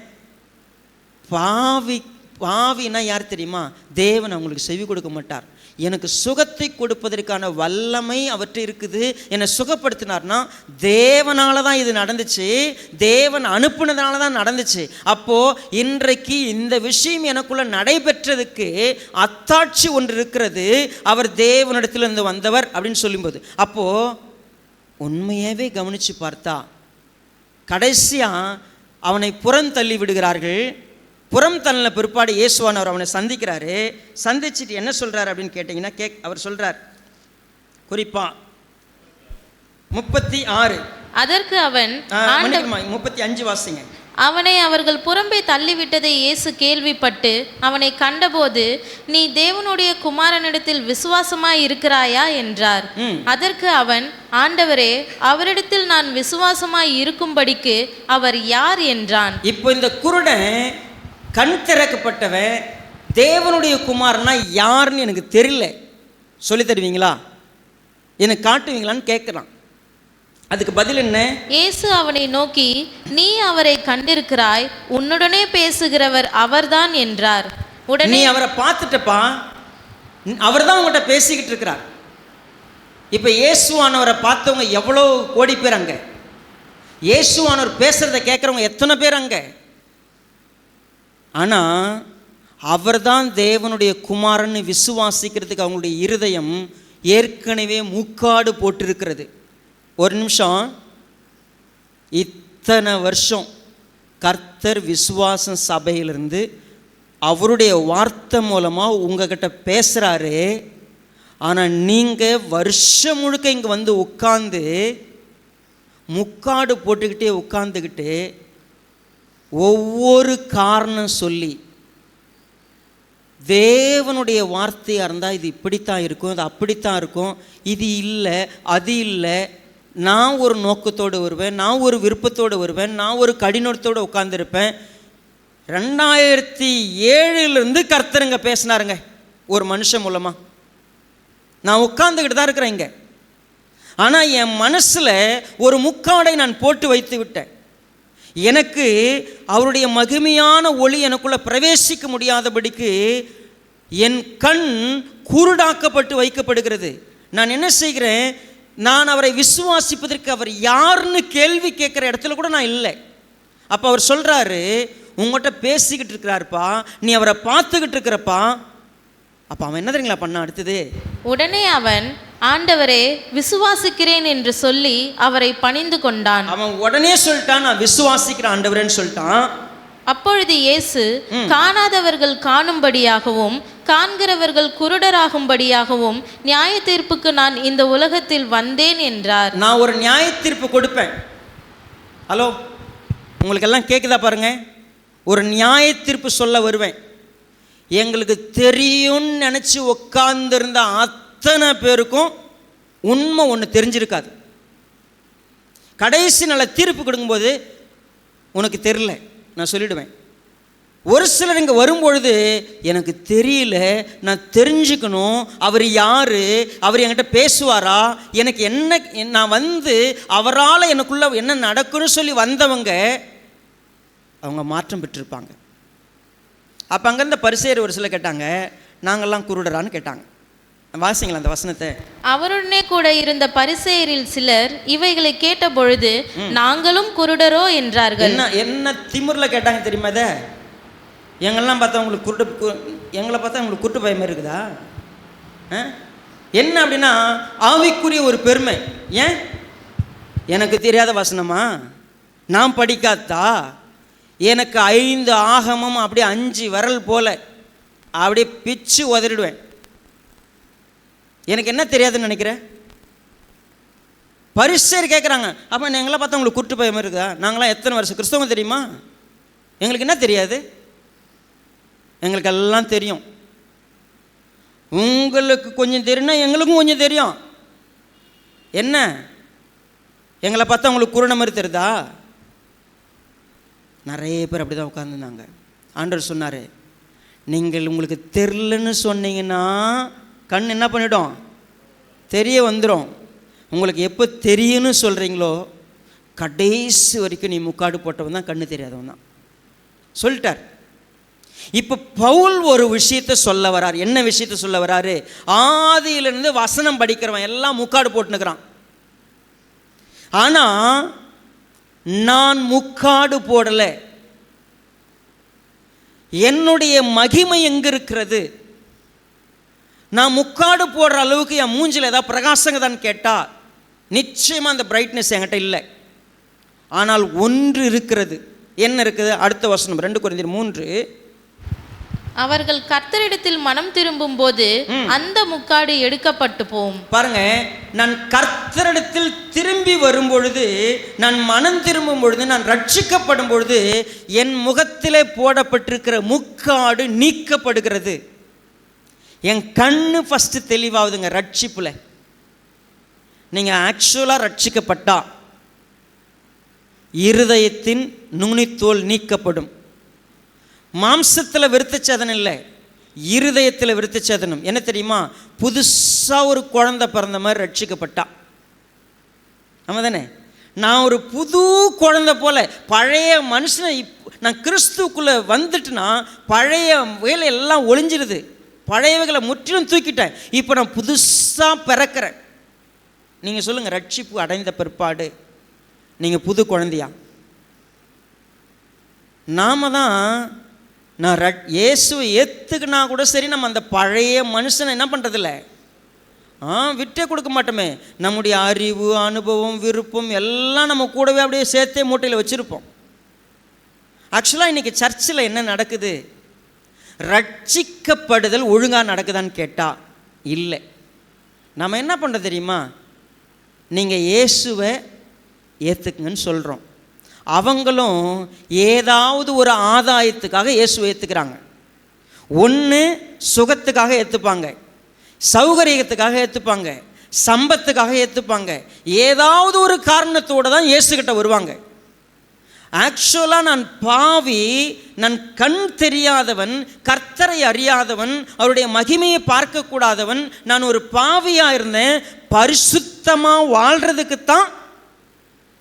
Speaker 1: பாவினா யார் தெரியுமா? தேவன் அவங்களுக்கு செவி கொடுக்க மாட்டார். எனக்கு சுகத்தை கொடுப்பதற்கான வல்லமை அவற்றை இருக்குது, என்னை சுகப்படுத்தினார்னா தேவனால தான் இது நடந்துச்சு, தேவன் அனுப்புனதுனால தான் நடந்துச்சு. அப்போது இன்றைக்கு இந்த விஷயம் எனக்குள்ள நடைபெற்றதுக்கு அத்தாட்சி ஒன்று இருக்கிறது, அவர் தேவனிடத்திலிருந்து வந்தவர் அப்படின்னு சொல்லும்போது. அப்போது உண்மையாகவே கவனித்து பார்த்தா கடைசியாக அவனை புறந்தள்ளி விடுகிறார்கள். புறம் தள்ளின பிற்பாடு இயேசுவானவர் அவனை சந்திக்கிறாரு. சந்திச்சுட்டு என்ன சொல்கிறார் அப்படின்னு கேட்டிங்கன்னா, அவர் சொல்கிறார் குறிப்பா 36.
Speaker 2: அதற்கு அவன்
Speaker 1: 35 வாசிங்க.
Speaker 2: அவனை அவர்கள் புறம்பே தள்ளிவிட்டதை இயேசு கேள்விப்பட்டு அவனை கண்டபோது, நீ தேவனுடைய குமாரனிடத்தில் விசுவாசமாய் இருக்கிறாயா என்றார். அதற்கு அவன், ஆண்டவரே, அவரிடத்தில் நான் விசுவாசமாய் இருக்கும்படிக்கு அவர் யார் என்றான்.
Speaker 1: இப்போ இந்த குருடன் கண் திறக்கப்பட்டவன் தேவனுடைய குமாரனா யாருன்னு எனக்கு தெரியல, சொல்லி தருவீங்களா, எனக்கு காட்டுவீங்களான்னு கேட்குறான். அதுக்கு பதில் என்ன?
Speaker 2: இயேசு அவனை நோக்கி, நீ அவரை கண்டிருக்கிறாய், உன்னுடனே பேசுகிறவர் அவர்தான் என்றார். உடனே,
Speaker 1: நீ அவரை பார்த்துட்டப்பா, அவர் தான் உங்கள்கிட்ட பேசிக்கிட்டு இருக்கிறார். இப்போ இயேசுவானவரை பார்த்தவங்க எவ்வளோ கோடி பேர் அங்கே, இயேசுவானவர் பேசுகிறத கேட்குறவங்க எத்தனை பேர் அங்கே. ஆனால் அவர் தான் தேவனுடைய குமாரன்னு விசுவாசிக்கிறதுக்கு அவங்களுடைய இருதயம் ஏற்கனவே முக்காடு போட்டிருக்கிறது. ஒரு நிமிஷம், இத்தனை வருஷம் கர்த்தர் விசுவாசம் சபையிலிருந்து அவருடைய வார்த்தை மூலமாக உங்ககிட்ட பேசுகிறாரு. ஆனால் நீங்கள் வருஷம் முழுக்க இங்கே வந்து உட்கார்ந்து முக்காடு போட்டுக்கிட்டே உட்கார்ந்துக்கிட்டு ஒவ்வொரு காரணம் சொல்லி, தேவனுடைய வார்த்தையாக இருந்தால் இது இப்படித்தான் இருக்கும், அது அப்படித்தான் இருக்கும், இது இல்லை அது இல்லை, நான் ஒரு நோக்கத்தோடு வருவேன், நான் ஒரு விருப்பத்தோடு வருவேன், நான் ஒரு கடினத்தோடு உட்கார்ந்துருப்பேன். 2007 கர்த்தருங்க பேசினாருங்க ஒரு மனுஷன் மூலமாக. நான் உட்கார்ந்துக்கிட்டு தான் இருக்கிறேன் இங்கே. ஆனால் என் மனசில் ஒரு முக்காடை நான் போட்டு வைத்து விட்டேன். எனக்கு அவருடைய மகிமையான ஒளி எனக்குள்ள பிரவேசிக்க முடியாதபடிக்கு என் கண் குருடாக்கப்பட்டு வைக்கப்படுகிறது. நான் என்ன செய்கிறேன், நான் அவரை விசுவாசிப்பதற்கு அவர் யாருன்னு கேள்வி கேட்குற இடத்துல கூட நான் இல்லை. அப்போ அவர் சொல்கிறாரு, உங்கள்கிட்ட பேசிக்கிட்டு இருக்கிறாருப்பா, நீ அவரை பார்த்துக்கிட்டு இருக்கிறப்பா. அப்போ அவன் என்ன தெரியுங்களா பண்ண அடுத்தது?
Speaker 2: உடனே அவன், ஆண்டவரே விசுவாசிக்கிறேன் என்று சொல்லி அவரை பணிந்து கொண்டான்.
Speaker 1: அவன் உடனே சொல்லிட்டான், நான் விசுவாசிக்கிறேன் ஆண்டவரேன்னு சொல்லிட்டான்.
Speaker 2: அப்பொழுது இயேசு, காணாதவர்கள் காணும்படியாகவும் காண்கிறவர்கள் குருடராகும்படியாகவும் நியாய தீர்ப்புக்கு நான் இந்த உலகத்தில் வந்தேன் என்றார்.
Speaker 1: நான் ஒரு நியாய தீர்ப்பு கொடுப்பேன். ஹலோ, உங்களுக்கு எல்லாம் கேட்குதா பாருங்க. ஒரு நியாய தீர்ப்பு சொல்ல வருவேன். எங்களுக்கு தெரியும்னு நினச்சி உட்கார்ந்துருந்த அத்தனை பேருக்கும் உண்மை ஒன்று தெரிஞ்சிருக்காது. கடைசி நல்ல தீர்ப்பு கொடுக்கும்போது உனக்கு தெரியல நான் சொல்லிடுவேன். ஒரு சிலர் இங்கே வரும்பொழுது எனக்கு தெரியல, நான் தெரிஞ்சுக்கணும் அவர் யார், அவர் என்கிட்ட பேசுவாரா, எனக்கு என்ன, நான் வந்து அவரால் எனக்குள்ள என்ன நடக்குன்னு சொல்லி வந்தவங்க அவங்க மாற்றம் பெற்றிருப்பாங்க. அப்போ அங்கேருந்த பரிசேயர் ஒரு சிலர் கேட்டாங்க, நாங்கள்லாம் குருடரான்னு கேட்டாங்க. வாசிங்களா அந்த வசனத்தை.
Speaker 2: அவருடனே கூட இருந்த பரிசேயரில் சிலர் இவைகளை கேட்ட பொழுது, நாங்களும் குருடரோ என்றார்கள்.
Speaker 1: என்ன திமிரில் கேட்டாங்க தெரியுமா? இதை எங்கெல்லாம் பார்த்தா உங்களுக்கு எங்களை பார்த்தா உங்களுக்கு குருட்டு பயமே இருக்குதா? என்ன அப்படின்னா ஆவிக்குரிய ஒரு பெருமை. ஏன் எனக்கு தெரியாத வசனமா, நான் படிக்காதா, எனக்கு 5 ஆகமும் அப்படியே 5 விரல் போல அப்படியே பிச்சு உதறிடுவேன். எனக்கு என்ன தெரியாதுன்னு நினைக்கிறேன்? பரிசேயர் கேட்குறாங்க, அப்போ எங்களை பார்த்தா உங்களுக்கு குருட்டு பயமே இருக்குதா? நாங்களாம் எத்தனை வருஷம் கிறிஸ்தவங்க தெரியுமா? எங்களுக்கு என்ன தெரியாது? எங்களுக்கு எல்லாம் தெரியும். உங்களுக்கு கொஞ்சம் தெரியும்னா எங்களுக்கும் கொஞ்சம் தெரியும். என்ன எங்களை பார்த்தா உங்களுக்கு குருட மாதிரி தெரியுதா? நிறைய பேர் அப்படி தான் உட்காந்துருந்தாங்க. ஆண்டவர் சொன்னார், நீங்கள் உங்களுக்கு தெரிலன்னு சொன்னீங்கன்னா கண் என்ன பண்ணிடும், தெரிய வந்துடும். உங்களுக்கு எப்போ தெரியும்னு சொல்கிறீங்களோ கடைசி வரைக்கும் நீ முக்காடு போட்டவன் தான், கண்ணு தெரியாதவன் தான் சொல்லிட்டார். இப்போ பவுல் ஒரு விஷயத்தை சொல்ல வரார். என்ன விஷயத்தை சொல்ல வராரு? ஆதியிலிருந்து வசனம் படிக்கிறவன் எல்லாம் முக்காடு போட்டுனுக்கிறான். ஆனால் நான் முக்காடு போடலை. என்னுடைய மகிமை எங்கே இருக்கிறது? நான் முக்காடு போடுற அளவுக்கு என் மூஞ்சில் ஏதாவது பிரகாசங்க தான் கேட்டால் நிச்சயமாக அந்த பிரைட்னஸ் என்கிட்ட இல்லை. ஆனால் ஒன்று இருக்கிறது. என்ன இருக்குது? அடுத்த வசனம் 2 கொரிந்தியர் 3.
Speaker 2: அவர்கள் கர்த்தரிடத்தில் மனம் திரும்பும் போது அந்த முக்காடு எடுக்கப்பட்டு போம்.
Speaker 1: பாருங்க, நான் கர்த்தரிடத்தில் திரும்பி வரும் பொழுது, நான் மனம் திரும்பும் பொழுது, நான் ரட்சிக்கப்படும் பொழுது என் முகத்திலே போடப்பட்டிருக்கிற முக்காடு நீக்கப்படுகிறது. என் கண்ணு ஃபஸ்ட்டு தெளிவாகுதுங்க. ரட்சிப்புல நீங்கள் ஆக்சுவலாக ரட்சிக்கப்பட்டா இருதயத்தின் நுனித்தோல் நீக்கப்படும். மாம்சத்தில் விருத்தச்சேதனம் இல்லை, இருதயத்தில் விருத்தச்சேதனம். என்ன தெரியுமா? புதுசாக ஒரு குழந்தை பிறந்த மாதிரி ரட்சிக்கப்பட்டா. ஆமாம் தானே? நான் ஒரு புது குழந்தை போல, பழைய மனுஷனை நான் கிறிஸ்துக்குள்ளே வந்துட்டுனா பழைய வேலை எல்லாம் ஒளிஞ்சிருது. பழையவைகளை முற்றிலும் தூக்கிட்டேன். இப்போ நான் புதுசாக பிறக்கிறேன். நீங்கள் சொல்லுங்கள், ரட்சிப்பு அடைந்த பிற்பாடு நீங்கள் புது குழந்தையா? நாம தான், நான் இயேசுவை ஏற்றுக்குனா கூட சரி, நம்ம அந்த பழைய மனுஷனை என்ன பண்ணுறதில்ல, விட்டே கொடுக்க மாட்டோமே. நம்முடைய அறிவு, அனுபவம், விருப்பம் எல்லாம் நம்ம கூடவே அப்படியே சேர்த்தே மூட்டையில் வச்சுருப்போம். ஆக்சுவலாக இன்றைக்கி சர்ச்சில் என்ன நடக்குது? ரட்சிக்கப்படுதல் ஒழுங்காக நடக்குதான்னு கேட்டால் இல்லை. நம்ம என்ன பண்ணுறது தெரியுமா? நீங்கள் இயேசுவை ஏற்றுக்குங்கன்னு சொல்கிறோம். அவங்களும் ஏதாவது ஒரு ஆதாயத்துக்காக இயேசுவை ஏற்றுக்கிறாங்க. ஒன்று சுகத்துக்காக ஏற்றுப்பாங்க, சௌகரியத்துக்காக ஏற்றுப்பாங்க, சம்பத்துக்காக ஏற்றுப்பாங்க. ஏதாவது ஒரு காரணத்தோடு தான் இயேசுகிட்ட வருவாங்க. ஆக்சுவலாக நான் பாவி, நான் கண் தெரியாதவன், கர்த்தரை அறியாதவன், அவருடைய மகிமையை பார்க்கக்கூடாதவன், நான் ஒரு பாவியாக இருந்தேன். பரிசுத்தமாக வாழ்கிறதுக்குத்தான்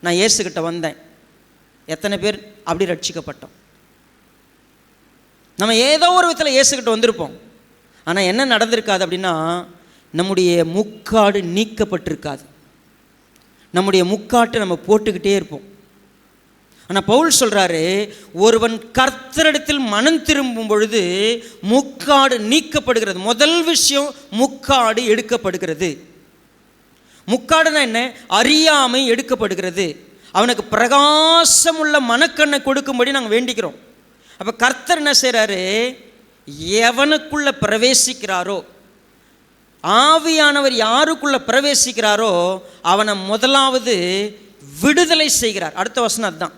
Speaker 1: நான் இயேசுகிட்ட வந்தேன். எத்தனை பேர் அப்படி ரட்சிக்கப்பட்டோம்? நம்ம ஏதோ ஒரு விதத்தில் இயேசுக்கிட்ட வந்திருப்போம். ஆனால் என்ன நடந்திருக்காது அப்படின்னா, நம்முடைய முக்காடு நீக்கப்பட்டிருக்காது. நம்முடைய முக்காட்டை நம்ம போட்டுக்கிட்டே இருப்போம். ஆனால் பவுல் சொல்கிறாரு, ஒருவன் கர்த்தரிடத்தில் மனம் திரும்பும் பொழுது முக்காடு நீக்கப்படுகிறது. முதல் விஷயம், முக்காடு எடுக்கப்படுகிறது. முக்காடுனா என்ன? அறியாமை எடுக்கப்படுகிறது. அவனுக்கு பிரகாசமுள்ள மனக்கண்ணை கொடுக்கும்படி நாங்கள் வேண்டிக்கிறோம். அப்போ கர்த்தர் என்ன செய்கிறாரு? எவனுக்குள்ள பிரவேசிக்கிறாரோ, ஆவியானவர் யாருக்குள்ள பிரவேசிக்கிறாரோ அவனை முதலாவது விடுதலை செய்கிறார். அடுத்த வசனம் அதுதான்.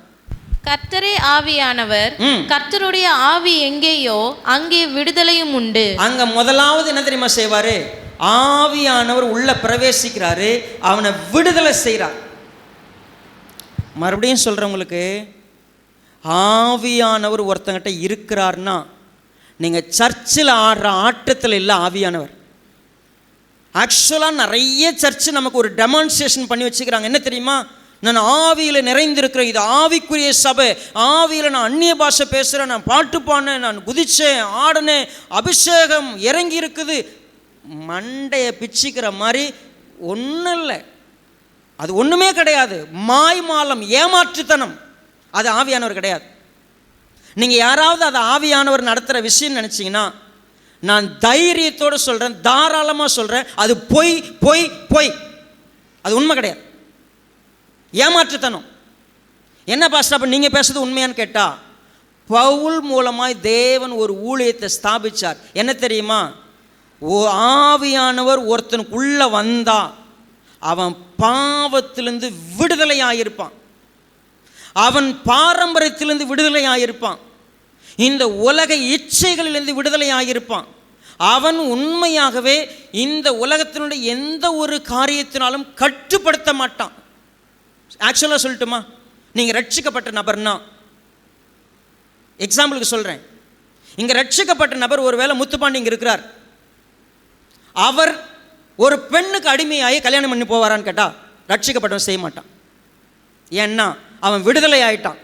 Speaker 2: கர்த்தரே ஆவியானவர், கர்த்தருடைய ஆவி எங்கேயோ அங்கே விடுதலையும் உண்டு. அங்க
Speaker 1: முதலாவது என்ன தெரியுமா செய்வாரு? ஆவியானவர் உள்ள பிரவேசிக்கிறாரு, அவனை விடுதலை செய்கிறார். மறுபடியும் சொல்றவங்களுக்கு, ஆவியானவர் ஒருத்தங்கிட்ட இருக்கிறார்னா நீங்கள் சர்ச்சில் ஆடுற ஆட்டத்தில் இல்லை ஆவியானவர். ஆக்சுவலாக நிறைய சர்ச்சு நமக்கு ஒரு டெமான்ஸ்ட்ரேஷன் பண்ணி வச்சுக்கிறாங்க. என்ன தெரியுமா? நான் ஆவியில் நிறைந்திருக்கிறேன், இது ஆவிக்குரிய சபை, ஆவியில் நான் அந்நிய பாஷை பேசுகிறேன், நான் பாட்டு பாடினேன், நான் குதிச்சேன், ஆடினேன், அபிஷேகம் இறங்கி இருக்குது. மண்டையை பிச்சுக்கிற மாதிரி ஒன்றும் இல்லை. அது ஒன்றுமே கிடையாது. மாய்மாலம், ஏமாற்றுத்தனம். அது ஆவியானவர் கிடையாது. நீங்கள் யாராவது அதை ஆவியானவர் நடத்துகிற விஷயம் நினச்சிங்கன்னா, நான் தைரியத்தோடு சொல்கிறேன், தாராளமாக சொல்கிறேன், அது பொய் பொய் பொய். அது உண்மை கிடையாது, ஏமாற்றுத்தனம். என்ன பாஸ்டர் அப்போ நீங்கள் பேசுறது உண்மையான்னு கேட்டால், பவுல் மூலமாய் தேவன் ஒரு ஊழியத்தை ஸ்தாபித்தார். என்ன தெரியுமா? ஆவியானவர் ஒருத்தனுக்குள்ளே வந்தா அவன் பாவத்திலிருந்து விடுதலை ஆகியிருப்பான், அவன் பாரம்பரியத்திலிருந்து விடுதலை ஆகியிருப்பான், இந்த உலக இச்சைகளிலிருந்து விடுதலை ஆகியிருப்பான். அவன் உண்மையாகவே இந்த உலகத்தினுடைய எந்த ஒரு காரியத்தினாலும் கட்டுப்படுத்த மாட்டான். ஆக்சுவலாக சொல்லட்டுமா, நீங்கள் ரட்சிக்கப்பட்ட நபர்னா, எக்ஸாம்பிளுக்கு சொல்கிறேன், இங்கே ரட்சிக்கப்பட்ட நபர் ஒருவேளை முத்துப்பாண்டி இங்கே இருக்கிறார், அவர் ஒரு பெண்ணுக்கு அடிமையாகி கல்யாணம் பண்ணி போவாரான்னு கேட்டால் ரட்சிக்கப்பட்டவன் செய்ய மாட்டான். ஏன்னா அவன் விடுதலை ஆயிட்டான்.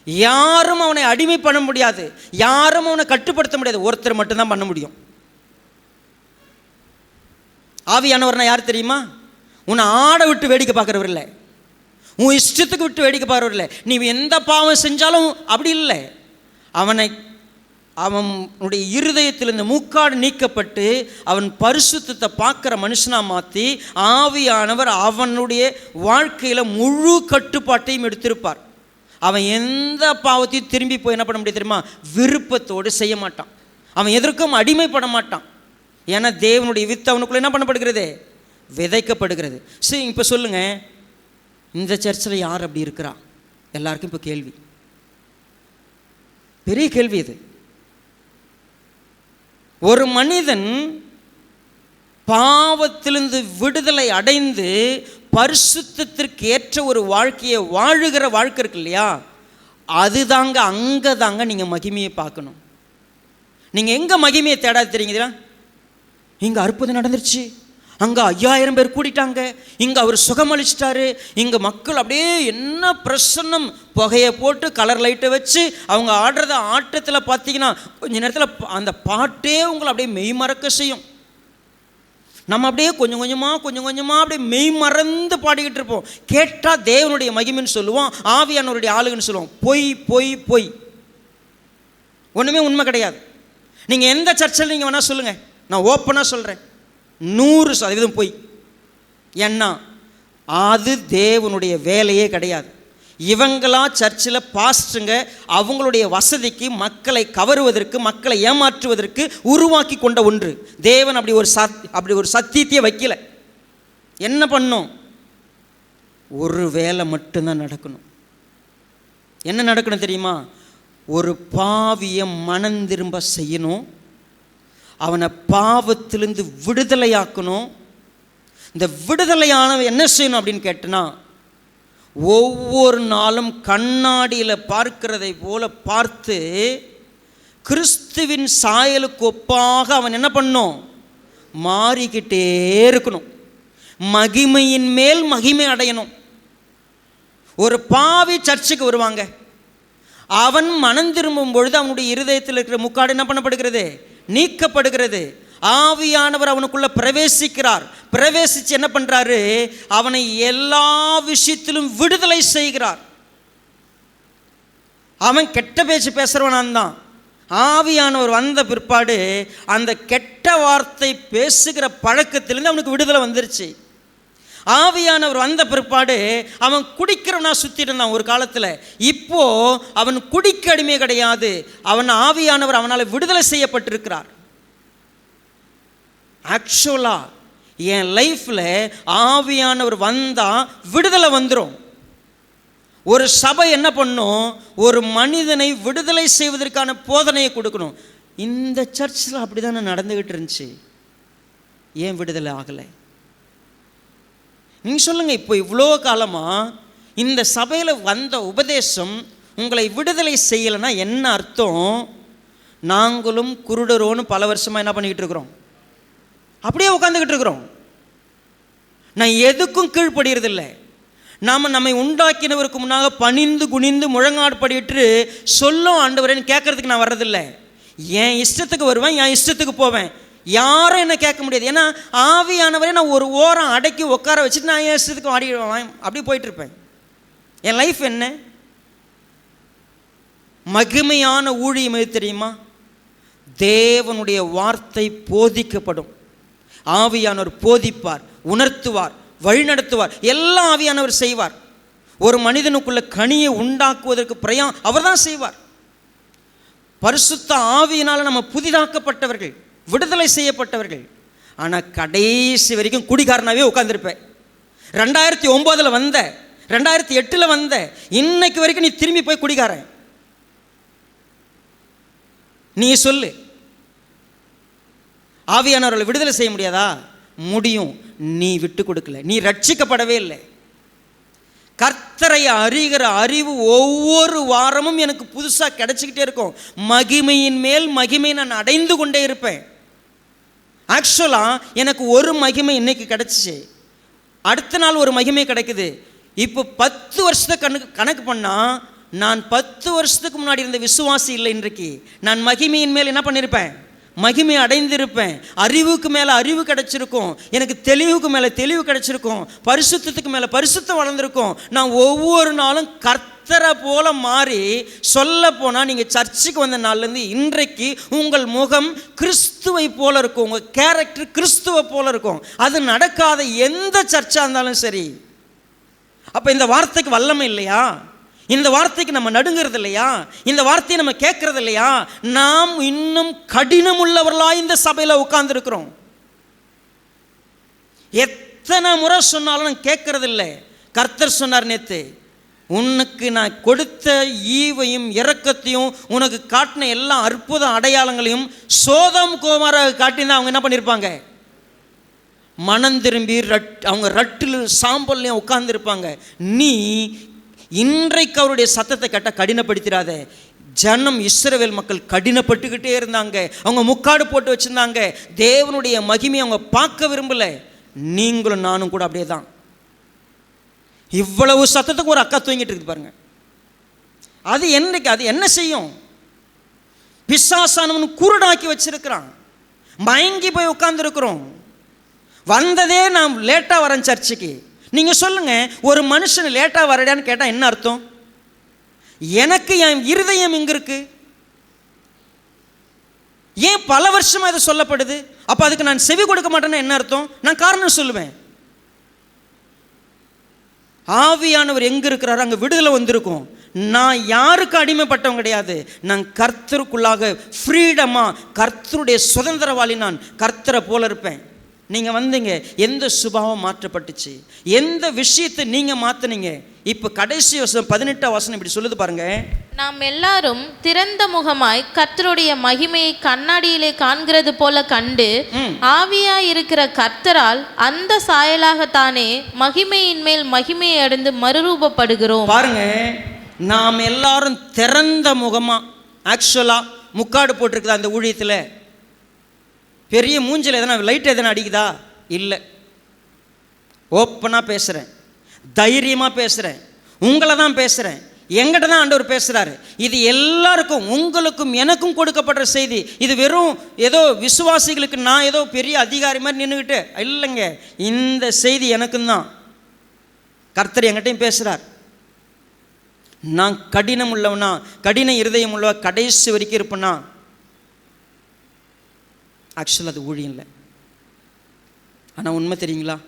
Speaker 1: யாரும் அவனை அடிமை பண்ண முடியாது, யாரும் அவனை கட்டுப்படுத்த முடியாது, ஒருத்தர் மட்டும்தான் பண்ண முடியும். ஆவியானவர்னா யார் தெரியுமா? உன்னை ஆட விட்டு வேடிக்கை பார்க்குறவர் இல்லை, உன் இஷ்டத்துக்கு விட்டு வேடிக்கை பார்க்குறவர் இல்லை. நீ எந்த பாவம் செஞ்சாலும் அப்படி இல்லை. அவனுடைய இருதயத்திலிருந்து மூக்காடு நீக்கப்பட்டு அவன் பரிசுத்தத்தை பார்க்குற மனுஷனாக மாற்றி ஆவியானவர் அவனுடைய வாழ்க்கையில் முழு கட்டுப்பாட்டையும் எடுத்திருப்பார். அவன் எந்த பாவத்தையும் திரும்பி போய் என்ன பண்ண முடியும் தெரியுமா? விருப்பத்தோடு செய்ய மாட்டான். அவன் எதற்கும் அடிமைப்பட மாட்டான். ஏன்னா தேவனுடைய வித்து அவனுக்குள்ள என்ன பண்ணப்படுகிறது? விதைக்கப்படுகிறது. சரி, இப்போ சொல்லுங்கள், இந்த சர்ச்சில் யார் அப்படி இருக்கிறா? எல்லாருக்கும் இப்போ கேள்வி, பெரிய கேள்வி இது. ஒரு மனிதன் பாவத்திலிருந்து விடுதலை அடைந்து பரிசுத்தத்திற்கு ஏற்ற ஒரு வாழ்க்கையை வாழுகிற வாழ்க்கை இருக்கு இல்லையா, அதுதாங்க, அங்கே தாங்க நீங்கள் மகிமையை பார்க்கணும். நீங்கள் எங்கே மகிமையை தேடாது தெரியுங்களா? இங்கே அற்புதம் நடந்துருச்சு, அங்கே 5000 பேர் கூடிட்டாங்க, இங்கே அவர் சுகமளிச்சிட்டாரு, இங்கே மக்கள் அப்படியே என்ன பிரசன்னம், புகையை போட்டு கலர் லைட்டை வச்சு அவங்க ஆடுறத ஆட்டத்தில் பார்த்தீங்கன்னா கொஞ்ச நேரத்தில் அந்த பாட்டே உங்களை அப்படியே மெய் மறக்க செய்யும். நம்ம அப்படியே கொஞ்சம் கொஞ்சமாக அப்படியே மெய் மறந்து பாடிக்கிட்டு இருப்போம். கேட்டால் தேவனுடைய மகிமைன்னு சொல்லுவோம், ஆவியானவருடைய ஆளுகன்னு சொல்லுவோம். பொய் பொய் பொய், ஒன்றுமே உண்மை கிடையாது. நீங்கள் எந்த சர்ச்சில் நீங்கள் வேணால் சொல்லுங்கள், நான் ஓப்பனாக சொல்கிறேன், 100% பொய். ஏன்னா அது தேவனுடைய வேலையே கிடையாது. இவங்களா சர்ச்சில் பாஸ்டருங்க அவங்களுடைய வசதிக்கு மக்களை கவருவதற்கு, மக்களை ஏமாற்றுவதற்கு உருவாக்கி கொண்ட ஒன்று. தேவன் அப்படி ஒரு சத்தியத்தையே வைக்கல. என்ன பண்ணும்? ஒரு வேலை மட்டும்தான் நடக்கணும். என்ன நடக்கணும் தெரியுமா? ஒரு பாவியை மனம் திரும்ப செய்யணும், அவனை பாவத்திலிருந்து விடுதலையாக்கணும். இந்த விடுதலையானவன் என்ன செய்யணும் அப்படின்னு கேட்டனா, ஒவ்வொரு நாளும் கண்ணாடியில் பார்க்கிறதை போல பார்த்து கிறிஸ்துவின் சாயலுக்கு ஒப்பாக அவன் என்ன பண்ணும்? மாறிக்கிட்டே இருக்கணும். மகிமையின் மேல் மகிமை அடையணும். ஒரு பாவி சர்ச்சுக்கு வருவாங்க. அவன் மனம் திரும்பும் பொழுது அவனுடைய இருதயத்தில் இருக்கிற முக்காடு என்ன பண்ணப்படுகிறது? நீக்கப்படுகிறது. ஆவியானவர் அவனுக்குள்ள பிரவேசிக்கிறார். பிரவேசிச்சு என்ன பண்றாரு? அவனை எல்லா விஷயத்திலும் விடுதலை செய்கிறார். அவன் கெட்ட பேச்சு பேசுறவனான் தான். ஆவியானவர் வந்த பிற்பாடு அந்த கெட்ட வார்த்தை பேசுகிற பழக்கத்திலிருந்து அவனுக்கு விடுதலை வந்துருச்சு. ஆவியானவர் வந்த பிற்பாடு அவன் குடிக்கிறவனா சுத்திட்டு இருந்தான் ஒரு காலத்தில். இப்போ அவன் குடிக்க அடிமை கிடையாது. அவன் ஆவியானவர் அவனால் விடுதலை செய்யப்பட்டிருக்கிறார். ஆக்சுவலா என் லைஃப்ல ஆவியானவர் வந்தா விடுதலை வந்துடும். ஒரு சபை என்ன பண்ணும்? ஒரு மனிதனை விடுதலை செய்வதற்கான போதனையை கொடுக்கணும். இந்த சர்ச்சில் அப்படிதானே நடந்துகிட்டு இருந்துச்சு, ஏன் விடுதலை ஆகலை? நீங்கள் சொல்லுங்கள். இப்போ இவ்வளோ காலமாக இந்த சபையில் வந்த உபதேசம் உங்களை விடுதலை செய்யலைன்னா என்ன அர்த்தம்? நாங்களும் குருடரோன்னு பல வருஷமாக என்ன பண்ணிக்கிட்டு இருக்கிறோம்? அப்படியே உட்காந்துக்கிட்டு இருக்கிறோம். நான் எதுக்கும் கீழ்ப்படுகிறதில்லை. நாம் நம்மை உண்டாக்கினவருக்கு முன்னாக பணிந்து குனிந்து முழங்காடு படிட்டு சொல்லும் ஆண்டவரேன்னு கேட்கறதுக்கு நான் வர்றதில்லை. என் இஷ்டத்துக்கு வருவேன், என் இஷ்டத்துக்கு போவேன். யாரும் என்ன கேட்க முடியாது. ஏன்னா ஆவியானவரே நான் ஒரு ஓரம் அடக்கி உட்கார வச்சுட்டு நான் என் இஷ்டத்துக்கு ஆடிடுவேன், அப்படி போயிட்டுருப்பேன். என் லைஃப் என்ன? மகிமையான ஊழியம் எது தெரியுமா? தேவனுடைய வார்த்தை போதிக்கப்படும். ஆவியானவர் போதிப்பார், உணர்த்துவார், வழிநடத்துவார். எல்லாம் ஆவியானவர் செய்வார். ஒரு மனிதனுக்குள்ள கனியை உண்டாக்குவதற்கு அவர் தான் செய்வார். பரிசுத்த ஆவியினால் நம்ம புதிதாக்கப்பட்டவர்கள், விடுதலை செய்யப்பட்டவர்கள். ஆனால் கடைசி வரைக்கும் குடிகாரனாகவே உட்காந்துருப்பேன். 2009 வந்த, 2008 வந்த, இன்னைக்கு வரைக்கும் நீ திரும்பி போய் குடிகாரன். நீ சொல்லு, ஆவியானவர்களை விடுதலை செய்ய முடியாதா? முடியும். நீ விட்டு கொடுக்கல, நீ ரட்சிக்கப்படவே இல்லை. கர்த்தரை அறிகிற அறிவு ஒவ்வொரு வாரமும் எனக்கு புதுசாக கிடைச்சிக்கிட்டே இருக்கும். மகிமையின் மேல் மகிமை நான் அடைந்து கொண்டே இருப்பேன். ஆக்சுவலாக எனக்கு ஒரு மகிமை இன்னைக்கு கிடைச்சிச்சு, அடுத்த நாள் ஒரு மகிமை கிடைக்குது. இப்போ 10 வருஷத்தை கணக்கு பண்ணால் நான் 10 வருஷத்துக்கு முன்னாடி இருந்த விசுவாசி இல்லை. இன்றைக்கு நான் மகிமையின் மேல் என்ன பண்ணியிருப்பேன்? மகிமை அடைந்திருப்பேன். அறிவுக்கு மேலே அறிவு கிடைச்சிருக்கும், எனக்கு தெளிவுக்கு மேலே தெளிவு கிடைச்சிருக்கும், பரிசுத்தத்துக்கு மேலே பரிசுத்தம் வளர்ந்துருக்கும். நான் ஒவ்வொரு நாளும் கர்த்தரை போல மாறி, சொல்ல போனால் நீங்கள் சர்ச்சுக்கு வந்த நாள்லேருந்து இன்றைக்கு உங்கள் முகம் கிறிஸ்துவை போல இருக்கும், உங்கள் கேரக்டர் கிறிஸ்துவை போல இருக்கும். அது நடக்காத எந்த சர்ச்சாக இருந்தாலும் சரி. அப்போ இந்த வார்த்தைக்கு வல்லமை இல்லையா? இந்த வார்த்தைக்கு நம்ம நடுங்கிறது இல்லையா? இந்த வார்த்தையை நம்ம கேட்கறது இல்லையா? நாம் இன்னும் கடினம் உள்ளவர்களாக இந்த சபையில் உட்கார்ந்துருக்கிறோம். எத்தனை முறை சொன்னாலும் நான் கேட்கறது இல்லை. கர்த்தர் சொன்னார் நேற்று, உனக்கு நான் கொடுத்த ஈவையும் இரக்கத்தையும் உனக்கு காட்டின எல்லா அற்புத அடையாளங்களையும் சோதம் கோமாராக காட்டினா அவங்க என்ன பண்ணியிருப்பாங்க? மனம் திரும்பி அவங்க ரட்டில் சாம்பல்லையும் உட்கார்ந்துருப்பாங்க. நீ இன்றைக்கு அவருடைய சத்தத்தை கேட்டால் கடினப்படுத்திடாத. ஜனம் இஸ்ரவேல் மக்கள் கடினப்பட்டுக்கிட்டே இருந்தாங்க. அவங்க முக்காடு போட்டு வச்சுருந்தாங்க. தேவனுடைய மகிமையை அவங்க பார்க்க விரும்பலை. நீங்களும் நானும் கூட அப்படியே தான். இவ்வளவு சத்தத்துக்கு ஒரு அக்கா தூங்கிட்டு இருக்குது பாருங்க. அது என்னைக்கு அது என்ன செய்யும்? பிசாசானவன் குருடாக்கி வச்சிருக்கிறான். மயங்கி போய் உட்கார்ந்துருக்கிறோம். வந்ததே நான் லேட்டாக வரேன் சர்ச்சுக்கு. நீங்கள் சொல்லுங்கள், ஒரு மனுஷன் லேட்டாக வரடான்னு கேட்டால் என்ன அர்த்தம்? எனக்கு என் இருதயம் எங்கே இருக்கு? ஏன் பல வருஷமாக இது சொல்லப்படுது? அப்போ அதுக்கு நான் செவி கொடுக்க மாட்டேன்னு என்ன அர்த்தம்? நான் காரணம் சொல்லுவேன். ஆவியானவர் எங்கே இருக்கிறாரோ அங்கே விடுதலை வந்திருக்கும். நான் யாருக்கு அடிமைப்பட்டவன் கிடையாது. நான் கர்த்தருக்குள்ளாக ஃப்ரீடமாக, கர்த்தருடைய சுதந்திரவாளி. நான் கர்த்தரை போல இருப்பேன். நீங்கள் வந்தீங்க, எந்த சுபாவம் மாற்றப்பட்டுச்சு? எந்த விஷயத்தை நீங்கள் மாற்றினீங்க? இப்போ கடைசி வசனம் 18ஆம் வசனம் இப்படி சொல்லுது பாருங்க.
Speaker 2: நாம் எல்லாரும் திறந்த முகமாய் கர்த்தருடைய மகிமையை கண்ணாடியிலே காண்கிறது போல கண்டு ஆவியாய் இருக்கிற கர்த்தரால் அந்த சாயலாகத்தானே மகிமையின் மேல் மகிமையை அடைந்து மறுரூபப்படுகிறோம். பாருங்க,
Speaker 1: நாம் எல்லாரும் திறந்த முகமா, ஆக்சுவலா முக்காடு போட்டிருக்குதா அந்த ஊழியத்தில்? பெரிய மூஞ்சில் எதனா லைட் எதனா அடிக்குதா? இல்லை. ஓப்பனாக பேசுகிறேன், தைரியமாக பேசுகிறேன். உங்களை தான் பேசுகிறேன், எங்கிட்ட தான் ஆண்டவர் பேசுகிறாரு. இது எல்லாருக்கும், உங்களுக்கும் எனக்கும் கொடுக்கப்படுற செய்தி. இது வெறும் ஏதோ விசுவாசிகளுக்கு நான் ஏதோ பெரிய அதிகாரி மாதிரி நின்றுக்கிட்டு இல்லைங்க. இந்த செய்தி எனக்கும் தான். கர்த்தர் என்கிட்டையும் பேசுகிறார். நான் கடினம் உள்ளவனா, கடின இருதயம் உள்ளவா கடைசி வரைக்கும் இருப்பேன்னா, ஆக்சுவலாக அது ஊழியம் இல்லை. ஆனால் உண்மை தெரியுங்களா,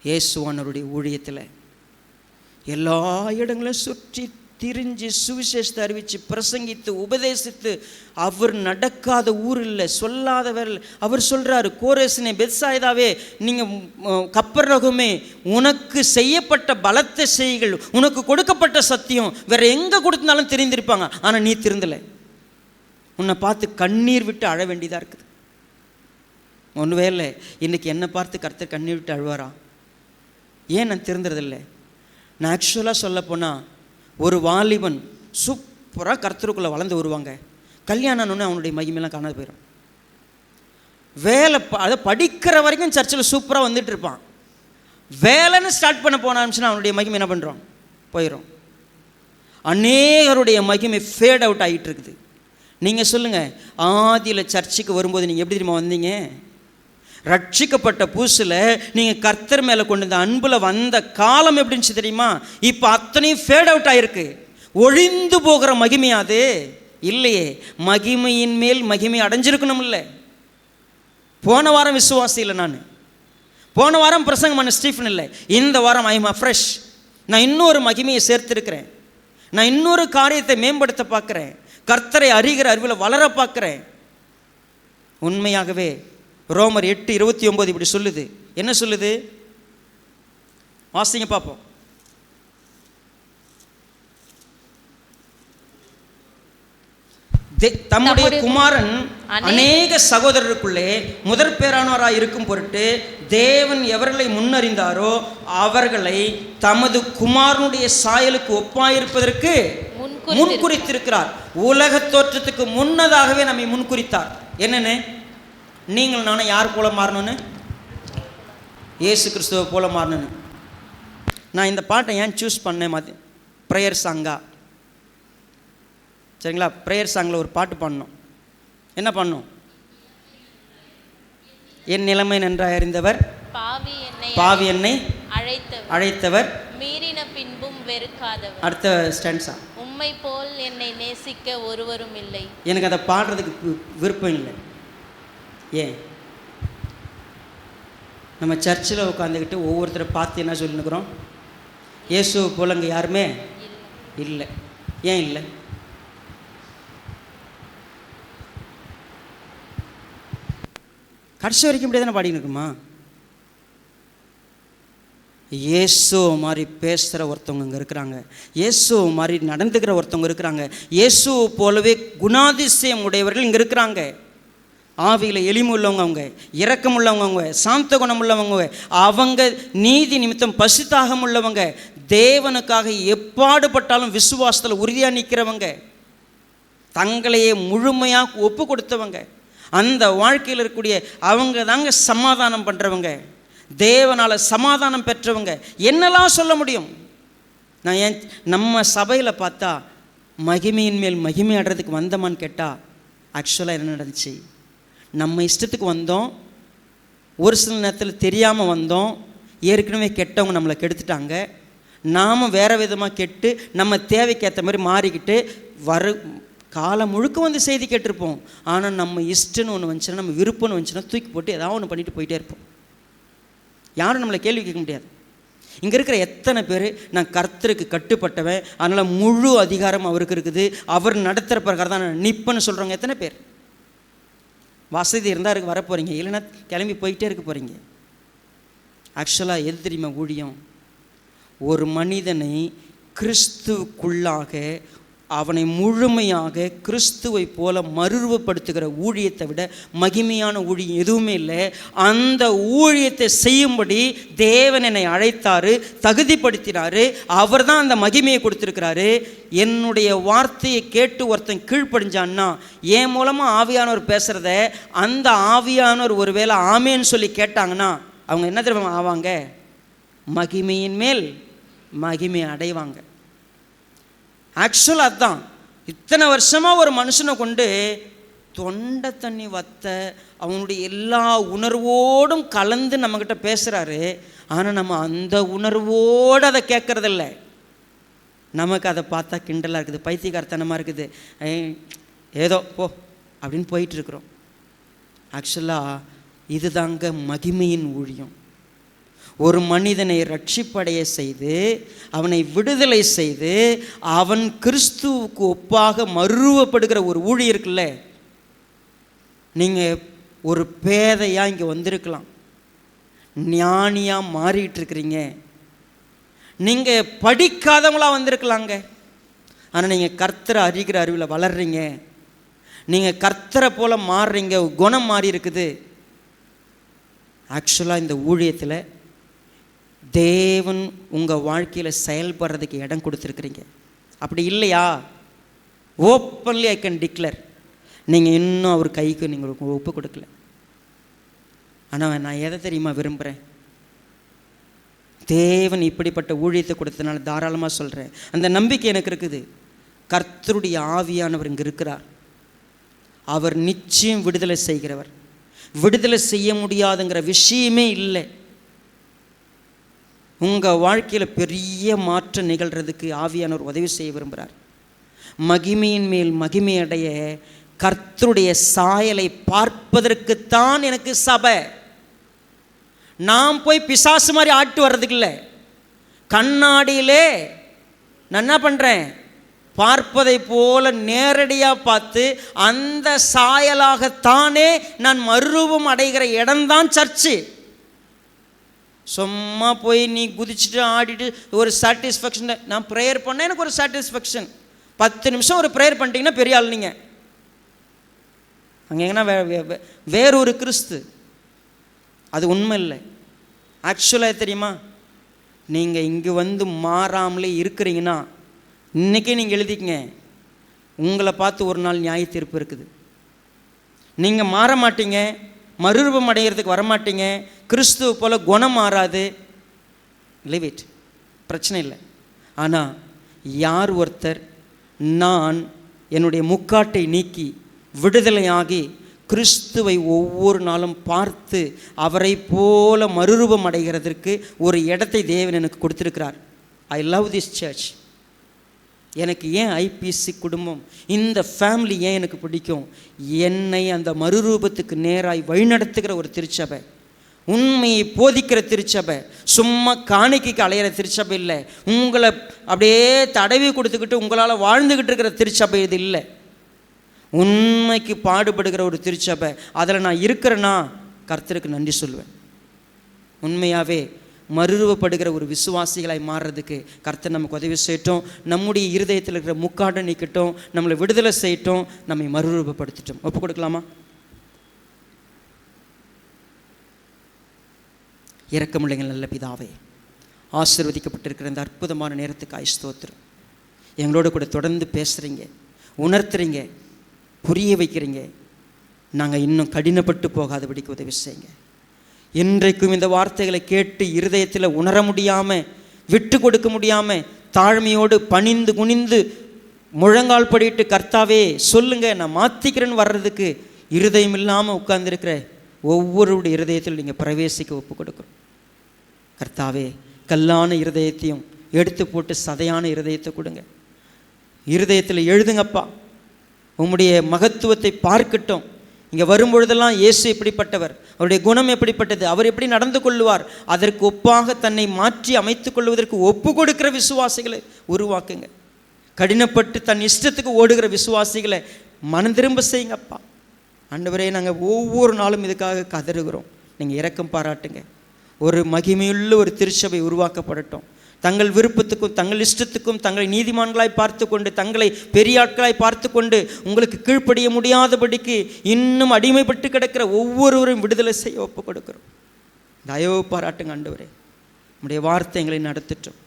Speaker 1: இயேசுவானவருடைய ஊழியத்தில் எல்லா இடங்களும் சுற்றி திரிஞ்சு சுவிசேஷத்தை அறிவித்து பிரசங்கித்து உபதேசித்து, அவர் நடக்காத ஊர் இல்லை, சொல்லாதவர். அவர் சொல்கிறாரு, கோரேசினே, பெத்சாயிதாவே, நீங்கள் கப்பர்நகூமே, உனக்கு செய்யப்பட்ட பலத்த செய்கள், உனக்கு கொடுக்கப்பட்ட சத்தியம் வேற எங்கே கொடுத்தாலும் தெரிந்திருப்பாங்க, ஆனால் நீ திருந்தலை. உன்னை பார்த்து கண்ணீர் விட்டு அழ வேண்டியதாக இருக்குது. ஒன்றுவேளை இன்றைக்கி என்னை பார்த்து கர்த்தர் கண்ணீர் விட்டு அழுவாரா? ஏன் நான் திருந்துறதில்லை? நான் ஆக்சுவலாக சொல்ல போனால், ஒரு வாலிபன் சூப்பராக கர்த்தருக்குள்ளே வளர்ந்து வருவாங்க, கல்யாணம்னு அவனுடைய மகிமையெல்லாம் காணாது போயிடும். வேலை அதை படிக்கிற வரைக்கும் சர்ச்சில் சூப்பராக வந்துட்டு இருப்பான். வேலைன்னு ஸ்டார்ட் பண்ண போன ஆரம்பிச்சுன்னா அவனுடைய மகிமை என்ன பண்ணுறோம்? போயிடும். அநேகருடைய மகிமை ஃபேட் அவுட் ஆகிட்டு இருக்குது. நீங்கள் சொல்லுங்கள், ஆதியில் சர்ச்சுக்கு வரும்போது நீங்கள் எப்படி தெரியுமா வந்தீங்க? ரட்சிக்கப்பட்ட புதுசில் நீங்கள் கர்த்தர் மேலே கொண்டு வந்த அன்பில் வந்த காலம் எப்படின்னு தெரியுமா? இப்போ அத்தனையும் ஃபேட் அவுட் ஆகிருக்கு. ஒழிந்து போகிற மகிமையாது இல்லையே. மகிமையின் மேல் மகிமை அடைஞ்சிருக்கணும். இல்லை, போன வாரம் விசுவாசி இல்லை, நான் போன வாரம் பிரசங்கம் பண்ண ஸ்டீஃபன் இல்லை, இந்த வாரம் ஐ எம் ஃப்ரெஷ். நான் இன்னொரு மகிமையை சேர்த்துருக்கிறேன். நான் இன்னொரு காரியத்தை மேம்படுத்த பார்க்குறேன். கர்த்தரை அறிகிற அறிவில் வளர பார்க்குறேன். உண்மையாகவே ரோமர் 8:29 இப்படி சொல்லுது. என்ன சொல்லுது? வாசிங்க பார்ப்போம். தம்முடைய குமாரன் அநேக சகோதரருக்குள்ளே முதற் பேரானவராய் இருக்கும் பொருட்டு தேவன் எவர்களை முன்னறிந்தாரோ அவர்களை தமது குமாரனுடைய சாயலுக்கு ஒப்பாயிருப்பதற்கு முன்குறித்திருக்கிறார். உலக தோற்றத்துக்கு முன்னதாகவே நம்மை முன்குறித்தார். என்னன்னு? நீங்கள் நானும் யார் போல மாறணும்னு? இயேசு கிறிஸ்துவை போல மாறணும்னு. நான் இந்த பாட்டை ஏன் சூஸ் பண்ணேன்? ப்ரேயர் சாங்கா, சரிங்களா? ப்ரேயர் சாங்கில் ஒரு பாட்டு பாடணும். என்ன பண்ணணும்? என் நிலைமை நன்றாக அறிந்தவர், பாவி என்னை அழைத்தவர், மீறின பின்பும் வெறுக்காதவர். அடுத்த ஸ்டான்ஸா, உம்மை போல் என்னை நேசிக்க ஒருவரும் இல்லை. எனக்கு அதை பாடுறதுக்கு விருப்பம் இல்லை. ஏன்? நம்ம சர்ச்சில் உட்காந்துக்கிட்டு ஒவ்வொருத்தரை பார்த்து என்ன சொல்லினுக்கிறோம்? இயேசுவை போல் அங்கே யாருமே இல்லை. ஏன் இல்லை? கடைசி வரைக்கும் இப்படியே தானே பாடின்னு இருக்குமா? இயேசு மாதிரி பேசுகிற ஒருத்தவங்க இங்கே இருக்கிறாங்க. இயேசு மாதிரி நடந்துக்கிற ஒருத்தவங்க இருக்கிறாங்க. இயேசு போலவே குணாதிசயம் உடையவர்கள் இங்கே இருக்கிறாங்க. ஆவியில் எளிமை உள்ளவங்க, அவங்க இரக்கம் உள்ளவங்க, அவங்க சாந்த குணம் உள்ளவங்க, அவங்க நீதி நிமித்தம் பசித்தாகம் உள்ளவங்க, தேவனுக்காக எப்பாடுபட்டாலும் விசுவாசத்தில் உறுதியாக நிற்கிறவங்க, தங்களையே முழுமையாக ஒப்பு கொடுத்தவங்க, அந்த வாழ்க்கையில் இருக்கக்கூடிய அவங்க தாங்க சமாதானம் பண்ணுறவங்க, தேவனால் சமாதானம் பெற்றவங்க. என்னெல்லாம் சொல்ல முடியும்? நான் ஏன் நம்ம சபையில் பார்த்தா மகிமையின் மேல் மகிமை அடைறதுக்கு வந்தோமான்னு கேட்டால் ஆக்சுவலாக என்ன நடந்துச்சு? நம்ம இஷ்டத்துக்கு வந்தோம், ஒரு சில நேரத்தில் தெரியாமல் வந்தோம், ஏற்கனவே கெட்டவங்க நம்மளை கெடுத்துட்டாங்க, நாம் வேறு விதமாக கெட்டு நம்ம தேவைக்கேற்ற மாதிரி மாறிக்கிட்டு காலம் முழுக்க வந்து செய்தி கேட்டிருப்போம். ஆனால் நம்ம இஷ்டன்னு ஒன்று வந்துச்சுன்னா, நம்ம விருப்பம்னு வந்துச்சுன்னா தூக்கி போட்டு ஏதாவது ஒன்று பண்ணிட்டு போயிட்டே இருப்போம். யாரும் நம்மளை கேள்வி கேட்க முடியாது. இங்கே இருக்கிற எத்தனை பேர் நான் கர்த்தருக்கு கட்டுப்பட்டவன், அதனால் முழு அதிகாரம் அவருக்கு இருக்குது, அவர் நடத்துகிற பிரகாரம் தான் நான் நிற்பேன்னு சொல்கிறவங்க எத்தனை பேர்? வசதி இருந்தால் இருக்கு வர போகிறீங்க, இல்லைன்னா கிளம்பி போயிட்டே இருக்க போகிறீங்க. ஆக்சுவலாக எது தெரியுமா ஊழியம்? ஒரு மனிதனை கிறிஸ்துவுக்குள்ளாக அவனை முழுமையாக கிறிஸ்துவை போல மறுரூபப்படுத்துகிற ஊழியத்தை விட மகிமையான ஊழியம் எதுவுமே இல்லை. அந்த ஊழியத்தை செய்யும்படி தேவன் என்னை அழைத்தார், தகுதிப்படுத்தினார். அவர் தான் அந்த மகிமையை கொடுத்துருக்கிறாரு. என்னுடைய வார்த்தையை கேட்டு ஒருத்தன் கீழ்ப்படிஞ்சான்னா, என் மூலமாக ஆவியானவர் பேசுகிறத அந்த ஆவியானவர் ஒருவேளை ஆமேன்னு சொல்லி கேட்டாங்கன்னா அவங்க என்ன தெரியுமா ஆவாங்க? மகிமையின் மேல் மகிமை அடைவாங்க. ஆக்சுவலாக அதுதான். இத்தனை வருஷமாக ஒரு மனுஷனை கொண்டு தொண்டை தண்ணி வத்த அவனுடைய எல்லா உணர்வோடும் கலந்து நம்மக்கிட்ட பேசுகிறாரு. ஆனால் நம்ம அந்த உணர்வோடு அதை கேட்குறதில்ல. நமக்கு அதை பார்த்தா கிண்டலாக இருக்குது, பைத்தியக்காரத்தனமாக இருக்குது, ஏதோ போ அப்படின்னு போயிட்டுருக்குறோம். ஆக்சுவலாக இதுதாங்க மகிமையின் ஊழியம். ஒரு மனிதனை ரட்சிப்படைய செய்து அவனை விடுதலை செய்து அவன் கிறிஸ்துவுக்கு ஒப்பாக மறுரூபப்படுகிற ஒரு ஊழியம் இருக்குல்ல. நீங்கள் ஒரு பேதையாக இங்கே வந்திருக்கலாம், ஞானியாக மாறிட்டு இருக்கிறீங்க. நீங்கள் படிக்காதவங்களாக வந்திருக்கலாங்க, ஆனால் நீங்கள் கர்த்தரை அறிகிற அறிவில் வளர்றீங்க. நீங்கள் கர்த்தரை போல் மாறுறீங்க, குணம் மாறி இருக்குது. ஆக்சுவலாக இந்த ஊழியத்தில் தேவன் உங்கள் வாழ்க்கையில் செயல்படுறதுக்கு இடம் கொடுத்துருக்குறீங்க. அப்படி இல்லையா, ஓப்பன்லி ஐ கேன் டிக்ளேர், நீங்கள் இன்னும் அவர் கைக்கு நீங்கள் ஒப்பு கொடுக்கல. ஆனால் நான் எதை தெரியுமா விரும்புகிறேன், தேவன் இப்படிப்பட்ட ஊழியத்தை கொடுத்தனால தாராளமாக சொல்கிறேன், அந்த நம்பிக்கை எனக்கு இருக்குது. கர்த்தருடைய ஆவியானவர் இங்கே இருக்கிறார். அவர் நிச்சயம் விடுதலை செய்கிறவர். விடுதலை செய்ய முடியாதுங்கிற விஷயமே இல்லை. உங்கள் வாழ்க்கையில் பெரிய மாற்றம் நிகழ்கிறதுக்கு ஆவியானவர் உதவி செய்ய விரும்புகிறார். மகிமையின் மேல் மகிமை அடைய கர்த்தருடைய சாயலை பார்ப்பதற்குத்தான் எனக்கு சபை. நான் போய் பிசாசு மாதிரி ஆட்டு வர்றதுக்கு இல்லை. கண்ணாடியிலே நான் என்ன பண்ணுறேன், பார்ப்பதை போல நேரடியாக பார்த்து அந்த சாயலாகத்தானே நான் மறுரூபம் அடைகிற இடம்தான் சர்ச்சு. சும்மா போய் நீ குதிச்சுட்டு ஆடிட்டு ஒரு சாட்டிஸ்ஃபேக்ஷன். நான் ப்ரேயர் பண்ணேன், எனக்கு ஒரு சாட்டிஸ்ஃபேக்ஷன். 10 நிமிஷம் ஒரு ப்ரேயர் பண்ணிட்டீங்கன்னா பெரிய ஆள் நீங்கள். அங்கே எங்கன்னா வேறொரு கிறிஸ்து, அது உண்மை இல்லை. ஆக்சுவலாக தெரியுமா, நீங்கள் இங்கே வந்து மாறாமலே இருக்கிறீங்கன்னா இன்றைக்கே நீங்கள் எழுதிக்கங்க, உங்களை பார்த்து ஒரு நாள் நியாய தீர்ப்பு இருக்குது. நீங்கள் மாற மாட்டீங்க, மறுரூபம் அடைகிறதுக்கு வரமாட்டீங்க, கிறிஸ்துவ போல் குணம் மாறாது. லிவ் இட், பிரச்சனை இல்லை. ஆனால் யார் ஒருத்தர் நான் என்னுடைய முக்காட்டை நீக்கி விடுதலையாகி கிறிஸ்துவை ஒவ்வொரு நாளும் பார்த்து அவரை போல மறுரூபம் அடைகிறதற்கு ஒரு இடத்தை தேவன் எனக்கு கொடுத்துருக்கிறார். I love this search. எனக்கு ஏன் ஐபிசி குடும்பம், இந்த ஃபேமிலி ஏன் எனக்கு பிடிக்கும், என்னை அந்த மறுரூபத்துக்கு நேராய் வழிநடத்துகிற ஒரு திருச்சபை, உண்மையை போதிக்கிற திருச்சபை, சும்மா காணிக்கைக்கு அலையிற திருச்சபை இல்லை. உங்களை அப்படியே தடவி கொடுத்துக்கிட்டு உங்களால் வாழ்ந்துக்கிட்டு இருக்கிற திருச்சபை இது இல்லை. உண்மைக்கு பாடுபடுகிற ஒரு திருச்சபை. அதில் நான் இருக்கிறேன்னா கர்த்தருக்கு நன்றி சொல்வேன். உண்மையாகவே மறுரூபப்படுகிற ஒரு விசுவாசிகளாய் மாறுறதுக்கு கர்த்தர் நமக்கு உதவி செய்யட்டும். நம்முடைய இருதயத்தில் இருக்கிற முக்காடை நீக்கட்டும், நம்மளை விடுதலை செய்யட்டும், நம்மை மறுரூபப்படுத்திட்டோம். ஒப்பு கொடுக்கலாமா? இரக்கமுள்ளைங்கள் நல்ல பிதாவே, ஆசீர்வதிக்கப்பட்டிருக்கிற இந்த அற்புதமான நேரத்துக்கு ஸ்தோத்திரம். எங்களோட கூட தொடர்ந்து பேசுகிறீங்க, உணர்த்துறீங்க, புரிய வைக்கிறீங்க. நாங்கள் இன்னும் கடினப்பட்டு போகாதபடிக்கு உதவி செய்யுங்க. இன்றைக்கும் இந்த வார்த்தைகளை கேட்டு இருதயத்தில் உணர முடியாமல், விட்டு கொடுக்க முடியாமல், தாழ்மையோடு பணிந்து குனிந்து முழங்கால் படிட்டு கர்த்தாவே சொல்லுங்க நான் மாற்றிக்கிறேன்னு வர்றதுக்கு இருதயம் இல்லாமல் உட்கார்ந்துருக்கிற ஒவ்வொருடைய இருதயத்தில் நீங்கள் பிரவேசிக்க ஒப்பு கொடுக்குறோம். கர்த்தாவே, கல்லான இருதயத்தையும் எடுத்து போட்டு சதையான இருதயத்தை கொடுங்க. இருதயத்தில் எழுதுங்கப்பா, உம்முடைய மகத்துவத்தை பார்க்கட்டும். இங்கே வரும்பொழுதெல்லாம் இயேசு எப்படிப்பட்டவர், அவருடைய குணம் எப்படிப்பட்டது, அவர் எப்படி நடந்து கொள்வார், அதற்கு ஒப்பாக தன்னை மாற்றி அமைத்து கொள்வதற்கு ஒப்பு கொடுக்கிற விசுவாசிகளை உருவாக்குங்க. கடினப்பட்டு தன் இஷ்டத்துக்கு ஓடுகிற விசுவாசிகளை மனம் திரும்ப செய்யுங்கப்பா. ஆண்டவரே, நாங்கள் ஒவ்வொரு நாளும் இதுக்காக கதறுகிறோம். நீங்கள் இரக்கம் பாராட்டுங்க. ஒரு மகிமையுள்ள ஒரு திருச்சபை உருவாக்கப்படட்டும். தங்கள் விருப்பத்துக்கும் தங்கள் இஷ்டத்துக்கும் தங்களை நீதிமான்களாய் பார்த்து கொண்டு, தங்களை பெரிய ஆட்களாய் பார்த்து கொண்டு உங்களுக்கு கீழ்ப்படிய முடியாதபடிக்கு இன்னும் அடிமைப்பட்டு கிடக்கிற ஒவ்வொருவரும் விடுதலை செய்ய ஒப்பு கொடுக்கிறோம். தயவு பாராட்டுங்க ஆண்டவரே. உம்முடைய வார்த்தை எங்களை நடத்திட்டோம்.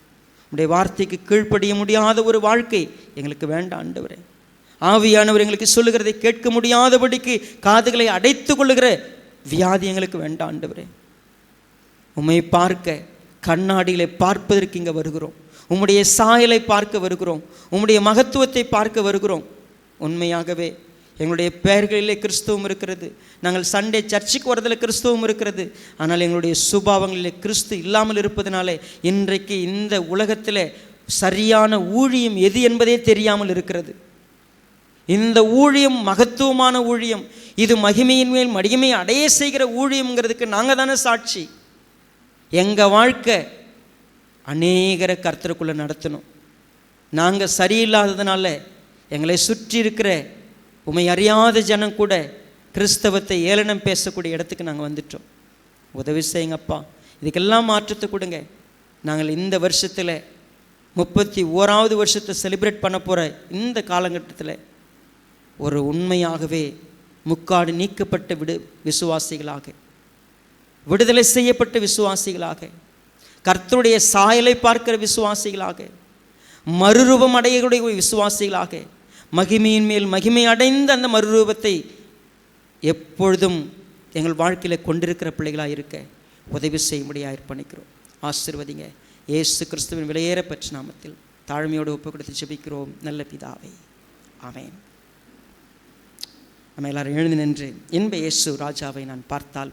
Speaker 1: உம்முடைய வார்த்தைக்கு கீழ்ப்படிய முடியாத ஒரு வாழ்க்கை எங்களுக்கு வேண்டாம் ஆண்டவரே. ஆவியானவர் எங்களுக்கு சொல்லுகிறதை கேட்க முடியாதபடிக்கு காதுகளை அடைத்து கொள்ளுகிற வியாதி எங்களுக்கு வேண்டாம் ஆண்டவரே. உம்மை பார்க்க கண்ணாடியிலே பார்ப்பதற்கு இங்கே வருகிறோம். உம்முடைய சாயலை பார்க்க வருகிறோம். உம்முடைய மகத்துவத்தை பார்க்க வருகிறோம். உண்மையாகவே எங்களுடைய பெயர்களிலே கிறிஸ்துவம் இருக்கிறது. நாங்கள் சண்டே சர்ச்சுக்கு வரதில் கிறிஸ்துவம் இருக்கிறது. ஆனால் எங்களுடைய சுபாவங்களிலே கிறிஸ்து இல்லாமல் இருப்பதனாலே இன்றைக்கு இந்த உலகத்தில் சரியான ஊழியம் எது என்பதே தெரியாமல் இருக்கிறது. இந்த ஊழியம் மகத்துவமான ஊழியம், இது மகிமையின் மேல் மகிமை அடைய செய்கிற ஊழியம்ங்கிறதுக்கு நாங்கள் தானே சாட்சி. எங்கள் வாழ்க்கை அநேகரை கர்த்தருக்குள்ளே நடத்தணும். நாங்கள் சரியில்லாததுனால எங்களை சுற்றி இருக்கிற உம்மை அறியாத ஜனம் கூட கிறிஸ்தவத்தை ஏளனம் பேசக்கூடிய இடத்துக்கு நாங்கள் வந்துட்டோம். உதவி செய்யுங்கப்பா, இதுக்கெல்லாம் மாற்றத்தை கொடுங்க. நாங்கள் இந்த வருஷத்தில் 31வது வருஷத்தை செலிப்ரேட் பண்ண போகிற இந்த காலகட்டத்தில் ஒரு உண்மையாகவே முக்காடு நீக்கப்பட்ட விசுவாசிகளாக, விடுதலை செய்யப்பட்ட விசுவாசிகளாக, கர்த்தருடைய சாயலை பார்க்கிற விசுவாசிகளாக, மறுரூபம் அடையக்கூடிய விசுவாசிகளாக, மகிமையின் மேல் மகிமை அடைந்த அந்த மறுரூபத்தை எப்பொழுதும் எங்கள் வாழ்க்கையில் கொண்டிருக்கிற பிள்ளைகளாக இருக்க உதவி செய்யும்படியாக அர்ப்பணிக்கிறோம். ஆசீர்வதிங்க. இயேசு கிறிஸ்துவின் விலையேற பெற்ற நாமத்தில் தாழ்மையோடு ஒப்பு கொடுத்து ஜெபிக்கிறோம் நல்ல பிதாவே, ஆமென். நம்ம எல்லாரும் எழுந்து நின்று, இன்ப இயேசு ராஜாவை நான் பார்த்தால்